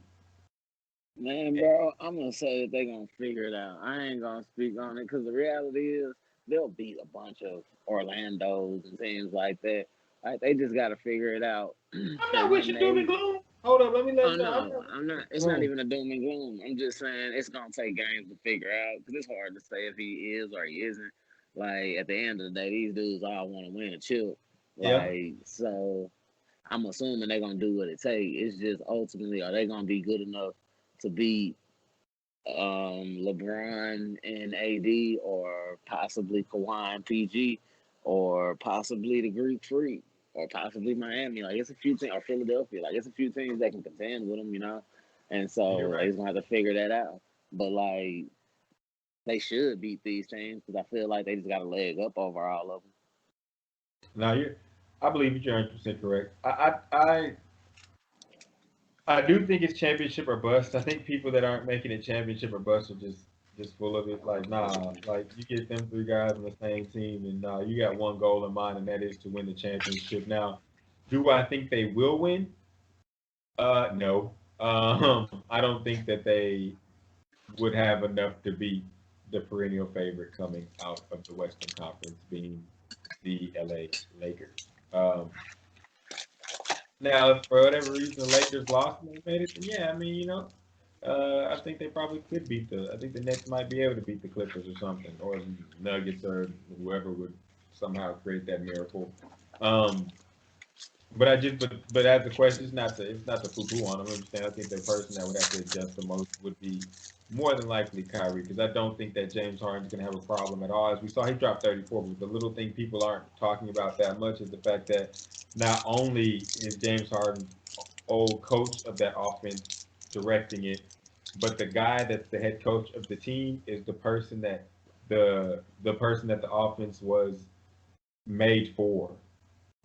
Man, bro, I'm gonna say that they gonna figure it out. I ain't gonna speak on it because the reality is they'll beat a bunch of Orlando's and things like that. Like they just gotta figure it out. I'm For not when wishing doom and they gloom. Hold up, let me Oh let you know. I'm no, not I'm wishing not. doom and It's not gloom. even a doom and gloom. I'm just saying it's gonna take games to figure out because it's hard to say if he is or he isn't. Like at the end of the day, these dudes all want to win a chip. Yeah. Like so, I'm assuming they're gonna do what it takes. It's just ultimately are they gonna be good enough to beat LeBron and AD or possibly Kawhi and PG or possibly the Greek Freak or possibly Miami. Like it's a few teams or Philadelphia. Like it's a few teams that can contend with them, you know. And You're so they right. just gonna have to figure that out. But like they should beat these teams because I feel like they just got a leg up over all of them. Now you, I believe you're 100% correct. I do think it's championship or bust. I think people that aren't making it championship or bust are just full of it. Like nah, like you get them three guys on the same team, and nah, you got one goal in mind, and that is to win the championship. Now, do I think they will win? No. I don't think that they would have enough to beat the perennial favorite coming out of the Western Conference being the LA Lakers. Now, if for whatever reason the Lakers lost and they made it, then yeah, I mean, I think they probably could beat I think the Nets might be able to beat the Clippers or something, or the Nuggets or whoever would somehow create that miracle. Um, but as the question, it's not the poo poo on them. I understand. I think the person that would have to adjust the most would be more than likely Kyrie, because I don't think that James Harden's going to have a problem at all. As we saw, he dropped 34, but the little thing people aren't talking about that much is the fact that not only is James Harden old coach of that offense directing it, but the guy that's the head coach of the team is the person that the offense was made for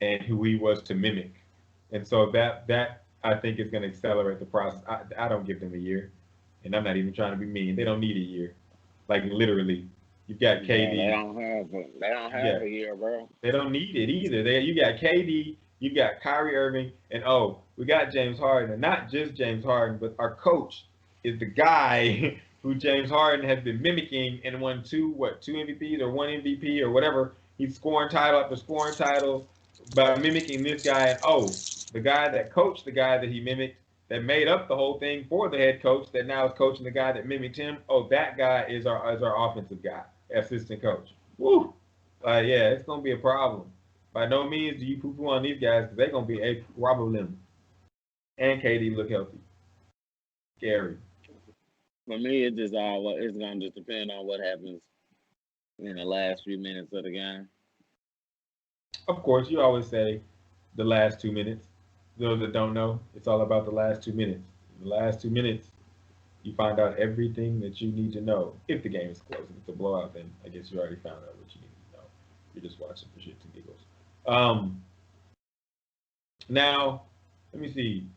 and who he was to mimic. And so that I think is going to accelerate the process. I don't give them a year, and I'm not even trying to be mean. They don't need a year, like literally. You've got Bro, KD. they don't have Yeah, a year, bro. they don't need it either. You got KD, you got Kyrie Irving, and oh, we got James Harden, and not just James Harden, but our coach is the guy who James Harden has been mimicking and won two MVPs or one MVP or whatever. He's scoring title after scoring title by mimicking this guy. And oh, the guy that coached the guy that he mimicked, that made up the whole thing for the head coach, that now is coaching the guy that mimicked him. Oh, that guy is our offensive guy, assistant coach. Woo! Yeah, it's gonna be a problem. By no means do you poo-poo on these guys because they're gonna be a problem. And KD look healthy. Scary. For me, it's gonna just depend on what happens in the last few minutes of the game. Of course, you always say the last 2 minutes. Those that don't know, it's all about the last 2 minutes. In the last 2 minutes, you find out everything that you need to know. If the game is close, if it's a blowout, then I guess you already found out what you need to know. You're just watching for shits and giggles. Um, Now, let me see.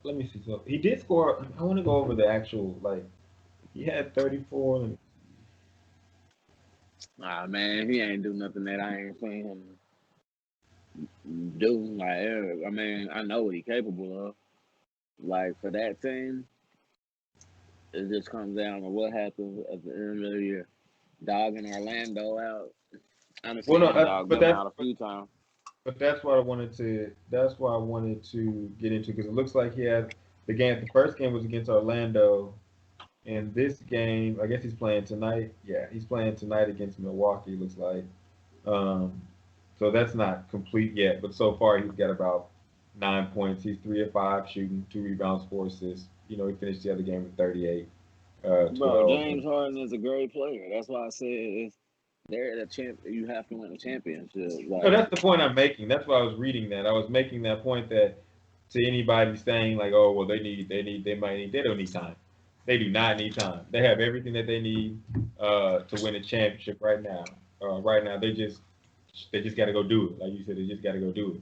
Let me see. So he did score. I want to go over the actual like. He had 34. Ah man, he ain't do nothing that I ain't seen him do. I mean, I know what he's capable of. Like for that team, it just comes down to what happens at the end of the year. Dogging Orlando out. I Well, understand no, he dogged but them out a few times. that's what I wanted to. That's why I wanted to get into because it looks like he had the game. The first game was against Orlando, and this game, I guess he's playing tonight. Yeah, he's playing tonight against Milwaukee. Looks like. Um, so that's not complete yet, but so far he's got about 9 points. He's 3 of 5 shooting, 2 rebounds, 4 assists. He finished the other game with 38, Bro, 12. James Harden is a great player. That's why I said they're the champ. You have to win a championship. No, Like, that's the point I'm making. That's why I was reading that. I was making that point that to anybody saying like, oh well, they don't need time. They do not need time. They have everything that they need to win a championship right now. Right now, they just got to go do it. Like you said, they just got to go do it.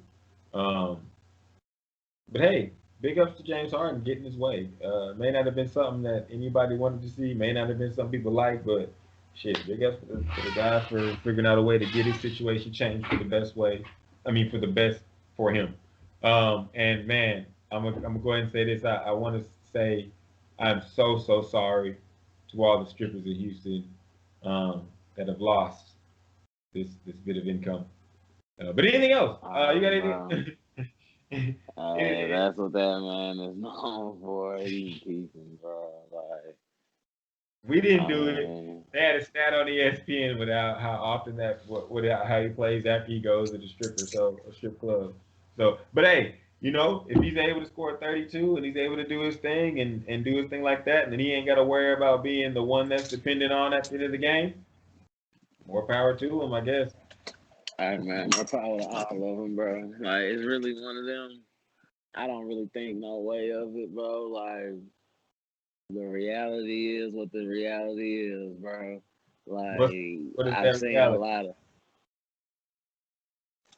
But hey, big ups to James Harden getting his way. May not have been something that anybody wanted to see. May not have been something people like, but shit, big ups for the guy for figuring out a way to get his situation changed for the best way. I mean, for the best for him. And man, I'm gonna go ahead and say this. I want to say I'm so sorry to all the strippers in Houston that have lost this bit of income. But anything else? You got bro, anything? that's what that man is known for. He keeping, bro. Like, We didn't I do it. mean, They had a stat on ESPN without how often how he plays after he goes to the strip club. So, but hey, if he's able to score 32 and he's able to do his thing and do his thing like that, and then he ain't got to worry about being the one that's dependent on at the end of the game, more power to him, I guess. hey man, more power to all of them, bro. Like, it's really one of them. I don't really think no way of it, bro. Like, the reality is what the reality is, bro. What Like, what is I've that seen a reality? lot of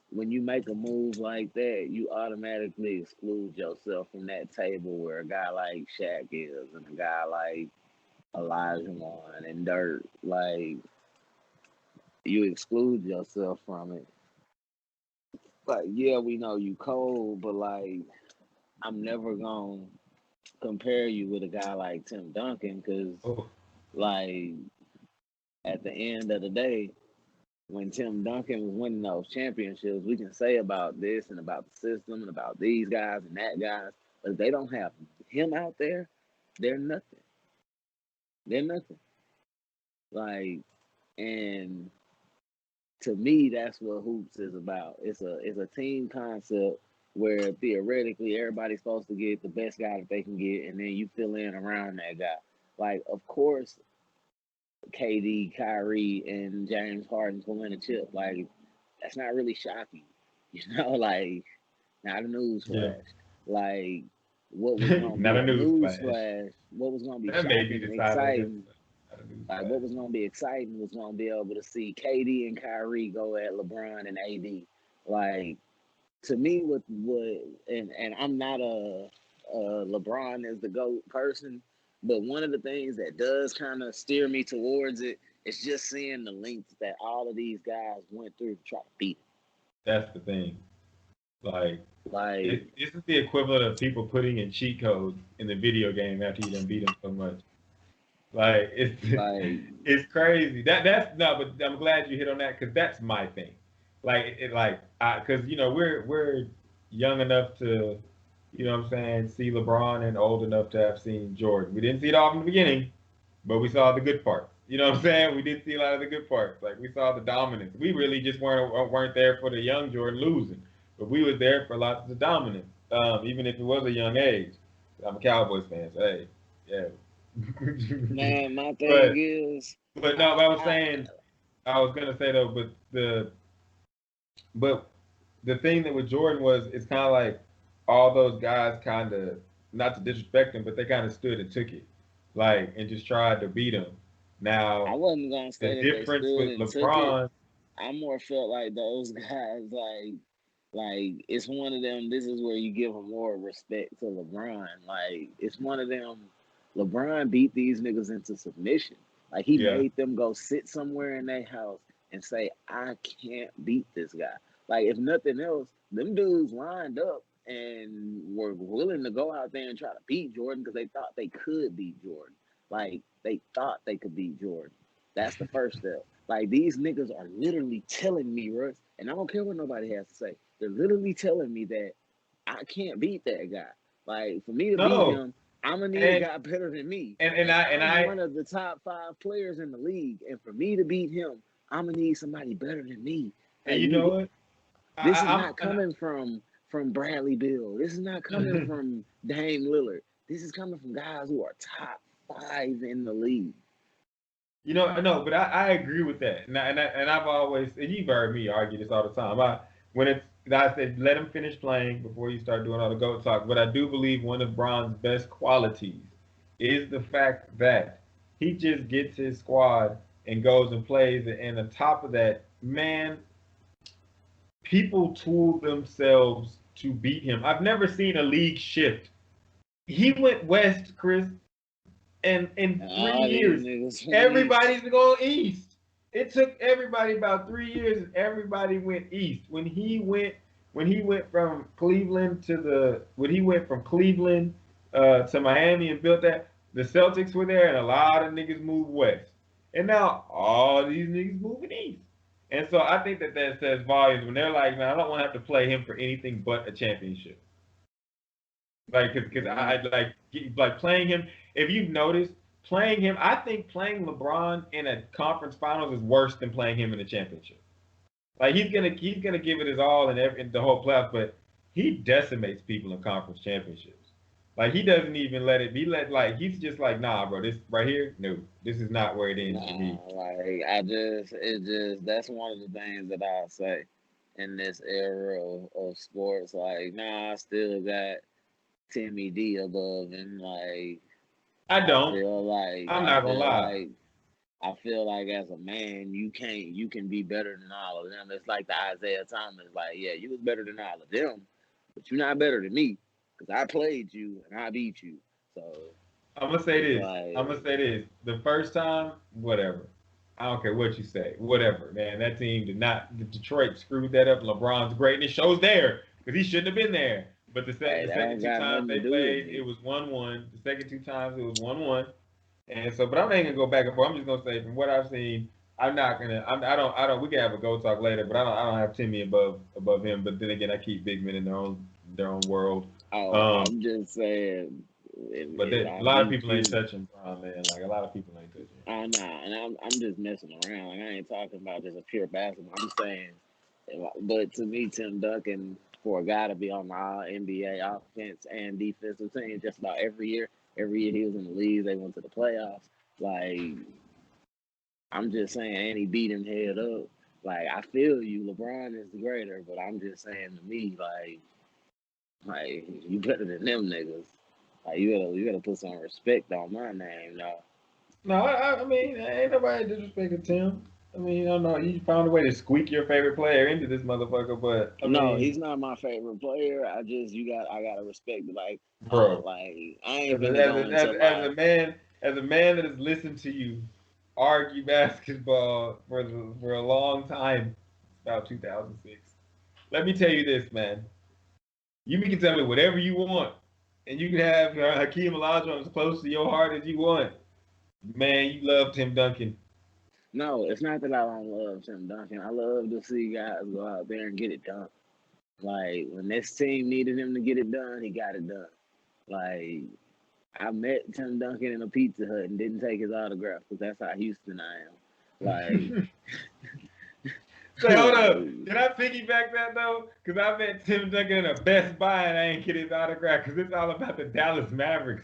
when you make a move like that, you automatically exclude yourself from that table where a guy like Shaq is and a guy like Elijah Wan and Dirt. Like, you exclude yourself from it. Like, yeah, we know you cold, but like, I'm never gonna compare you with a guy like Tim Duncan because, Oh, like, at the end of the day, when Tim Duncan was winning those championships, we can say about this and about the system and about these guys and that guys, but if they don't have him out there, they're nothing. They're nothing. Like, and to me, that's what hoops is about. It's a team concept where theoretically everybody's supposed to get the best guy that they can get, and then you fill in around that guy. Like, of course, KD, Kyrie, and James Harden can win a chip. Like, that's not really shocking, Like, not a news yeah. flash. Like, what was gonna Not be a a news news flash. flash? What was gonna be That may be shocking the and title of this. exciting? Not a news Like, flash. what was gonna be exciting was gonna be able to see KD and Kyrie go at LeBron and AD. Like, to me, and I'm not a LeBron is the GOAT person, but one of the things that does kind of steer me towards it is just seeing the lengths that all of these guys went through to try to beat him. That's the thing. Like, Like, this is the equivalent of people putting in cheat codes in the video game after you done beat them so much. Like, it's like, it's crazy. That's no, but I'm glad you hit on that because that's my thing. Like, because we're young enough to, what I'm saying, see LeBron and old enough to have seen Jordan. We didn't see it all in the beginning, but we saw the good parts. You know what I'm saying? We did see a lot of the good parts. Like, we saw the dominance. We really just weren't there for the young Jordan losing, but we was there for lots of the dominance. Even if it was a young age. I'm a Cowboys fan, so hey, yeah. man, my thing but is, but no, I, but I was I, saying, I was gonna say though, but the thing that with Jordan was it's kind of like all those guys kind of, not to disrespect him, but they kind of stood and took it, like, and just tried to beat him. I Now wasn't gonna the say that they difference stood with and took it. LeBron, I more felt like those guys, like it's one of them. This is where you give them more respect to LeBron. Like, it's one of them. LeBron beat these niggas into submission. Like, he yeah, made them go sit somewhere in their house and say, "I can't beat this guy." Like, if nothing else, them dudes lined up and were willing to go out there and try to beat Jordan because they thought they could beat Jordan. Like, they thought they could beat Jordan. That's the first step. Like, these niggas are literally telling me, Russ, and I don't care what nobody has to say. They're literally telling me that I can't beat that guy. Like, for me to beat no, him, I'm gonna need a and guy better than me. and and And I and I'm I one of the top 5 players in the league. And for me to beat him, I'm gonna need somebody better than me. and Like, you know what, this is I'm not coming from Bradley Beal. This is not coming from Dame Lillard. This is coming from guys who are top 5 in the league. no, but I agree with that, and I've always, and you've heard me argue this all the time. When it's I said let him finish playing before you start doing all the GOAT talk. But I do believe one of Bron's best qualities is the fact that he just gets his squad and goes and plays, and on top of that, man, people tool themselves to beat him. I've never seen a league shift. He went west, Chris, and in And 3 years, all these niggas went east. everybody's going east. It took everybody about 3 years, and everybody went east. When he went from Cleveland to Miami and built that, the Celtics were there, and a lot of niggas moved west. And now all these niggas moving east. And so I think that says volumes when they're like, man, I don't want to have to play him for anything but a championship. Like, cause Yeah. I like playing him. If you've noticed, playing him, I think playing LeBron in a conference finals is worse than playing him in a championship. Like, he's gonna give it his all in the whole playoffs, but he decimates people in conference championships. Like, he doesn't even let it be he's just like, nah, bro, this right here, no, this is not where it ends for Nah, me. like, that's one of the things that I say in this era of sports. Like, nah, I still got Timmy D above him. Like, I I don't. feel like, I'm I not gonna feel lie. like, I feel like as a man, you can be better than all of them. It's like the Isaiah Thomas. Like, yeah, you was better than all of them, but you're not better than me because I played you and I beat you. So I'm gonna say it's this. I'm like, gonna say this. The first time, whatever. I don't care what you say. Whatever, man. That team did not. Detroit screwed that up. LeBron's great, and it shows there because he shouldn't have been there. But the Hey, that second don't two got times nothing to they do with played, it me. was 1-1. The second two times it was 1-1. And so, but I'm not even gonna go back and forth. I'm just gonna say from what I've seen, I'm not gonna. I don't. We can have a go talk later, but I don't have Timmy above him. But then again, I keep big men in their own world. Oh, Um, I'm just saying, but a on lot of people ain't DQ. touching Bron, man. Like a lot of people ain't touching him. Oh no, and I'm just messing around. Like, I ain't talking about just a pure basketball. I'm saying, but to me, Tim Duncan, for a guy to be on the All NBA offense and defensive team just about every year he was in the league, they went to the playoffs. Like, I'm just saying, and he beat him head up. Like, I feel you, LeBron is the greater, but I'm just saying to me, like you better than them niggas. Like, you gotta put some respect on my name, though. No, I mean, ain't nobody disrespecting Tim. I mean, I don't know. You found a way to squeak your favorite player into this motherfucker, but I No, mean, he's not my favorite player. I gotta respect it. bro, Like I ain't finna go into as a man that has listened to you argue basketball for a long time, about 2006. Let me tell you this, man. You can tell me whatever you want, and you can have Hakeem Olajuwon as close to your heart as you want. Man, you love Tim Duncan. no, it's not that I don't love Tim Duncan. I love to see guys go out there and get it done. Like when this team needed him to get it done, he got it done. Like I met Tim Duncan in a Pizza Hut and didn't take his autograph because that's how Houston I am. Like, Say, hold up. like Can I piggyback that though? Because I met Tim Duncan in a Best Buy and I ain't get his autograph because it's all about the Dallas Mavericks.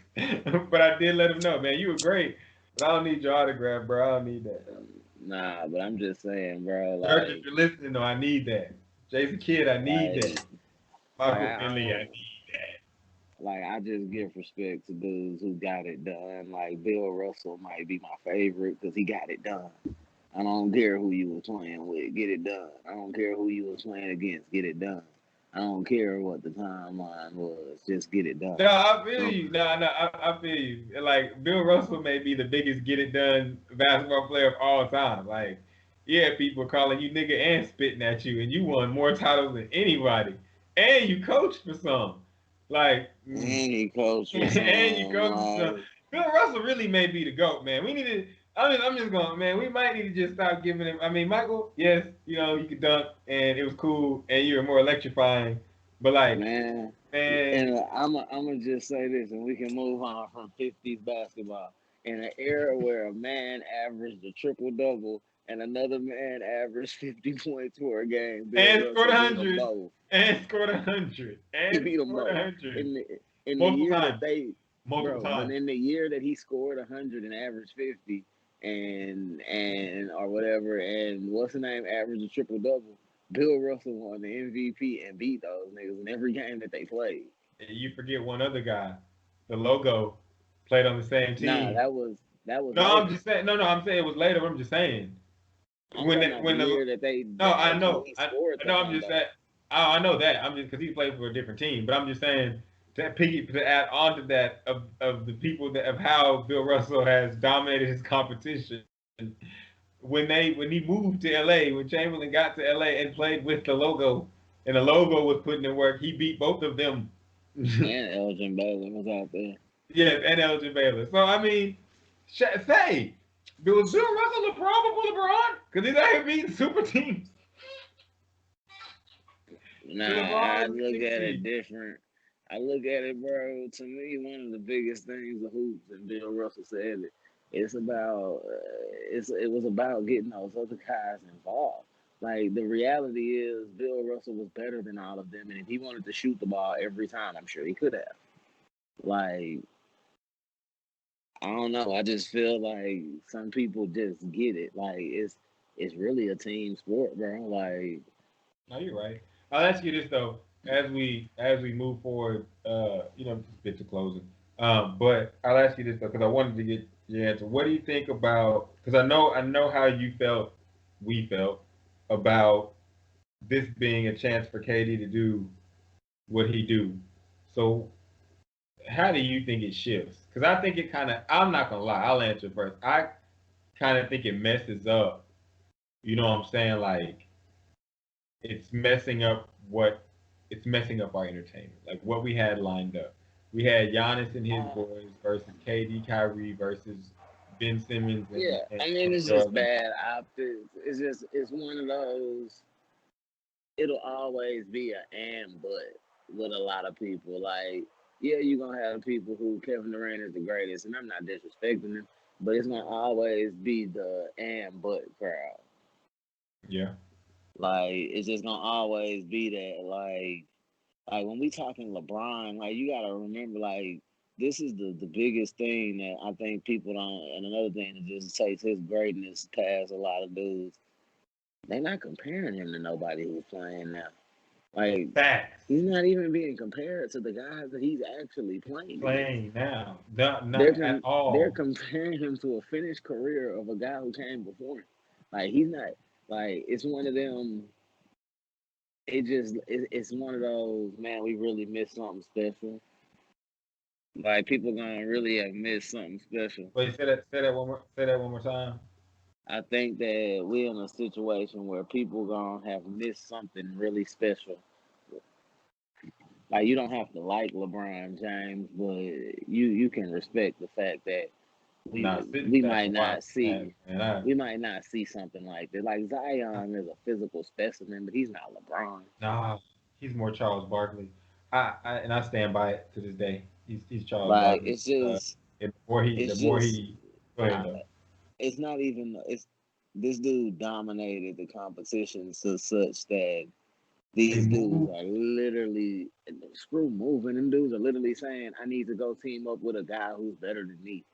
But I did let him know, man, you were great, but I don't need your autograph, bro. I don't need that. nah, but I'm just saying, bro. Dirk, if you're listening, though, I need that. Jason Kidd, I need Like, that. Michael I Finley, I don't. need that. Like I just give respect to dudes who got it done. Like Bill Russell might be my favorite because he got it done. I don't care who you was playing with, get it done. I don't care who you was playing against, get it done. I don't care what the timeline was, just get it done. No, I feel Um, you. No, I feel you. Like Bill Russell may be the biggest get it done basketball player of all time. Like, yeah, people calling you nigga and spitting at you, and you won more titles than anybody, and you coached for some. Like, and he coached for and you some coached for some. like Bill Russell really may be the goat, man. We need to. I'm just going, man. We might need to just stop giving him. I mean, Michael, yes, you could dunk, and it was cool, and you were more electrifying. But like, man. man, And I'm gonna just say this, and we can move on from '50s basketball. In an era where a man averaged a triple double and another man averaged 50 points per game, Bill and scored Russell a beat them hundred, both. and scored a hundred, He and beat them scored a both hundred in the multiple year that times, they, multiple bro. But times. in the year that he scored 100 and averaged 50, and or whatever, and what's the name averaged a triple double. Bill Russell won the MVP and beat those niggas in every game that they played. And you forget one other guy, the logo, played on the same Nah, team. that was No, I'm later. just saying. No, I'm saying it was later. I'm just saying I'm talking about the when the year that they no, that I actually know, he scored I the know. I'm just hundo. saying. I know that. I'm just because he played for a different team. But I'm just saying to add on to that of the people that of how Bill Russell has dominated his competition. When he moved to LA, when Chamberlain got to LA and played with the logo, and the logo was putting in work, he beat both of them. And Elgin Baylor was out there. Yes, and Elgin Baylor. So I mean, say, was Bill Russell LeBron before LeBron? Because he's out here beating super teams. Nah, And LeBron I was look at it 16. different. I look at it, bro. To me, one of the biggest things of hoops, and Bill Russell said it. It's about it was about getting those other guys involved. Like the reality is, Bill Russell was better than all of them, and if he wanted to shoot the ball every time, I'm sure he could have. Like I don't know. I just feel like some people just get it. Like it's really a team sport, bro. Like No, you're right. I'll ask you this though, as we move forward, just a bit to closing. But I'll ask you this though, because I wanted to get your answer. What do you think about? Because I know how you felt, we felt about this being a chance for KD to do what he do. So how do you think it shifts? Because I think it kind of. I'm not gonna lie. I'll answer first. I kind of think it messes up. You know what I'm saying? Like it's messing up what it's messing up our entertainment. Like what we had lined up. We had Giannis and his Uh, boys versus KD, Kyrie versus Ben Simmons yeah, and I mean it's Joel just Embiid. bad optics. It's one of those. It'll always be an and but with a lot of people. Like, yeah, you're gonna have people who Kevin Durant is the greatest, and I'm not disrespecting him, but it's gonna always be the and but crowd. Yeah. Like, it's just gonna always be that. Like when we talking LeBron, like you gotta remember, like this is the biggest thing that I think people don't. And another thing that just takes his greatness past a lot of dudes. They're not comparing him to nobody who's playing now. Like Facts. he's not even being compared to the guys that he's actually playing against. Playing now. Not, They're not at com- they're all. comparing him to a finished career of a guy who came before him. Like he's not like it's one of them. It's one of those, man. We really missed something special. Like people gonna really have missed something special. Wait, say that one more time. I think that we're in a situation where people gonna have missed something really special. Like you don't have to like LeBron James, but you can respect the fact that Nah, we sitting we back might and not watching that, see man. I, we might not see something like that. Like Zion is a physical specimen, but he's not LeBron. nah, he's more Charles Barkley. I stand by it to this day. He's Charles Like Barkley. it's just And the it's more just he go ahead I, though. it's not even it's this dude dominated the competition to such that They these dudes move are literally screw moving. Them dudes are literally saying, "I need to go team up with a guy who's better than me."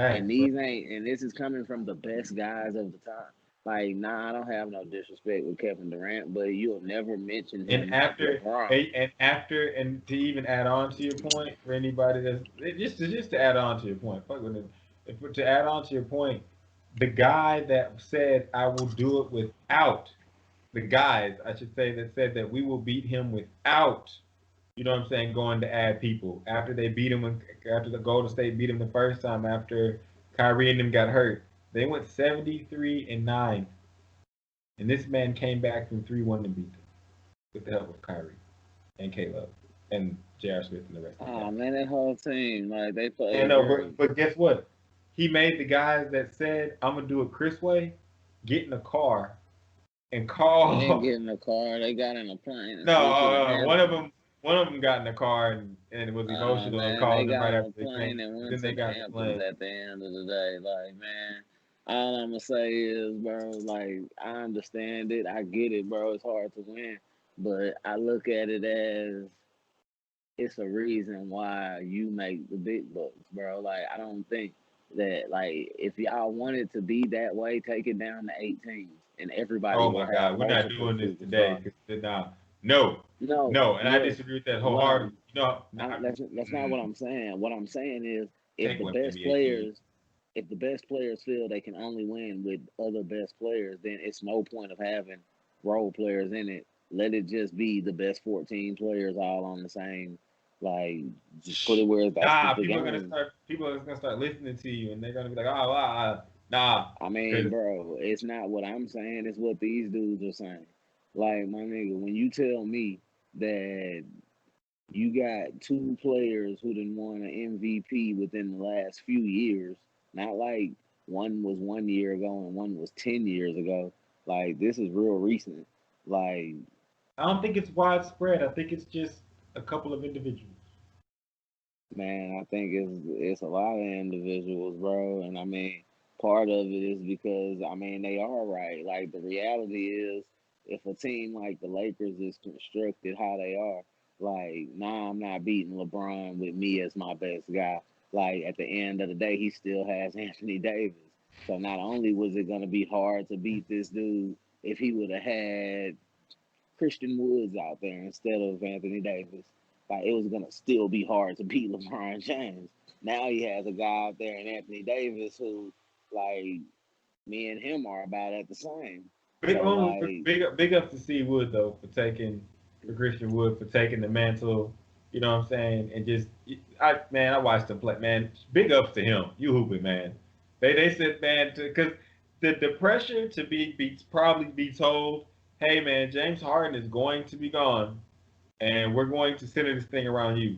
And facts, bro. these ain't, and this is coming from the best guys of the time. Like, nah, I don't have no disrespect with Kevin Durant, but you'll never mention And him like after LeBron. and to even add on to your point, for anybody that's just to add on to your point, fuck with it. To add on to your point, the guy that said I will do it without the guys, I should say, that said that we will beat him without, you know what I'm saying, going to add people after they beat him after the Golden State beat him the first time after Kyrie and them got hurt. They went 73-9, and this man came back from 3-1 and beat them with the help of Kyrie and Caleb and J.R. Smith and the rest of the Oh cast. man, that whole team, like they And played no, great. but guess what? He made the guys that said I'm gonna do it Chris way get in the car and They didn't call. get in the car. They got in a plane and No, flew to the Hamptons. one of them got in the car and was emotional and Man, they called them got right on after a they plane came. and But went then to they the got the Hamptons plane. at the end of the day. Like, man, all I'm gonna say is, bro, like I understand it, I get it, bro. It's hard to win, but I look at it as it's a reason why you make the big bucks, bro. Like I don't think that like if y'all want it to be that way, take it down to 8 teams, and everybody Oh will my have God, we're not multiple doing this superstars. today. Cause nah, no, No, no, and I what disagree with that what wholeheartedly. You know, that's not what I'm saying. What I'm saying is if take the away from best NBA teams. players if the best players feel they can only win with other best players, then it's no point of having role players in it. Let it just be the best 14 players all on the same. Like, just put it where that's Nah, the game. people are gonna start listening to you, and they're gonna be like, oh, nah, I mean, because bro, it's not what I'm saying, it's what these dudes are saying. Like, my nigga, when you tell me that you got two players who done won an MVP within the last few years. Not like one was 1 year ago and one was 10 years ago. Like this is real recent. Like I don't think it's widespread. I think it's just a couple of individuals. man, I think it's a lot of individuals, bro. And I mean, part of it is because I mean they are right. Like the reality is, if a team like the Lakers is constructed how they are, like nah, I'm not beating LeBron with me as my best guy. Like at the end of the day, he still has Anthony Davis. So not only was it gonna be hard to beat this dude if he would have had Christian Woods out there instead of Anthony Davis. Like it was gonna still be hard to beat LeBron James. Now he has a guy out there in Anthony Davis who, like, me and him are about at the same. Big So like, big up to C Wood though for Christian Wood for taking the mantle. You know what I'm saying? And just I watched him play. Man, big ups to him. You hooping man. They said man because the pressure to be probably be told hey man, James Harden is going to be gone, and we're going to center this thing around you.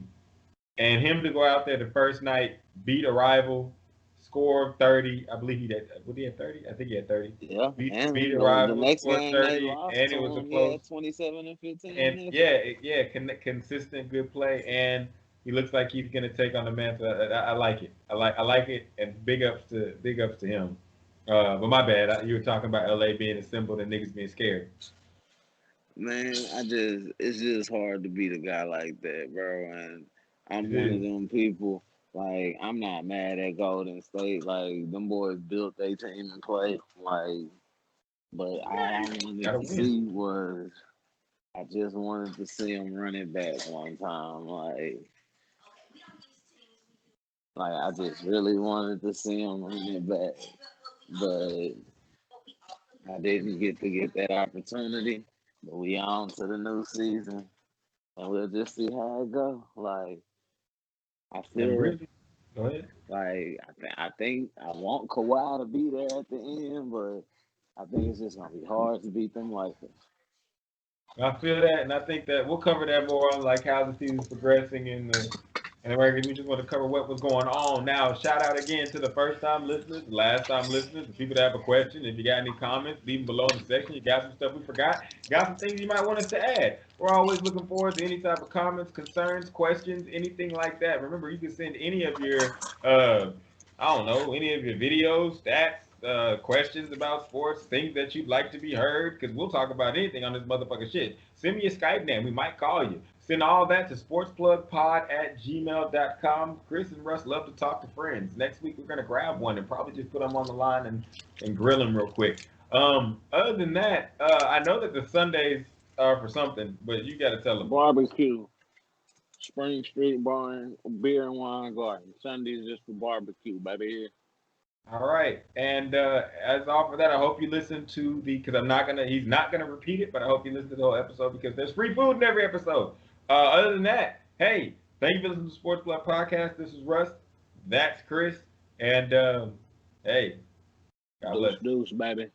And him to go out there the first night, beat a rival, score 30. I believe he had. Would he had 30? I think he had 30. Yeah, Beat and a the rival, next score game they 30, lost and to it was a him, he close. had 27 and 15 And minutes. yeah, consistent good play, and he looks like he's gonna take on the mantle. I like it. I like it, and big ups to him. But my bad, you were talking about LA being assembled and niggas being scared. Man, it's just hard to beat a guy like that, bro. And I'm It one of is. them people. Like, I'm not mad at Golden State. Like, them boys built their team and play. Like, but all I wanted Gotta to win. see was I just wanted to see him run it back one time. Like I just really wanted to see him run it back, but I didn't get that opportunity. But we on to the new season, and we'll just see how it go. Like I And feel really, go ahead. like I think I want Kawhi to be there at the end, but I think it's just gonna be hard to beat them Lakers. I feel that, and I think that we'll cover that more on like how the season's progressing in the Americans. We just want to cover what was going on. Now, shout out again to the first time listeners, the last time listeners, the people that have a question. If you got any comments, leave them below in the section. You got some stuff we forgot, got some things you might want us to add. We're always looking forward to any type of comments, concerns, questions, anything like that. Remember, you can send any of your I don't know, any of your videos, stats, questions about sports, things that you'd like to be heard, because we'll talk about anything on this motherfucking shit. Send me a Skype name. We might call you. Send all that to sportsplugpod@gmail.com. Chris and Russ love to talk to friends. Next week, we're going to grab one and probably just put them on the line and grill them real quick. Other than that, I know that the Sundays are for something, but you got to tell them. Barbecue, Spring Street Bar, Beer and Wine Garden. Sundays just for barbecue, baby. All right, and as off of that, I hope you listen to because he's not gonna repeat it, but I hope you listen to the whole episode because there's free food in every episode. Other than that, hey, thank you for listening to Sports Blood Podcast. This is Russ, that's Chris, and hey, God Deuce, bless. deuce, baby.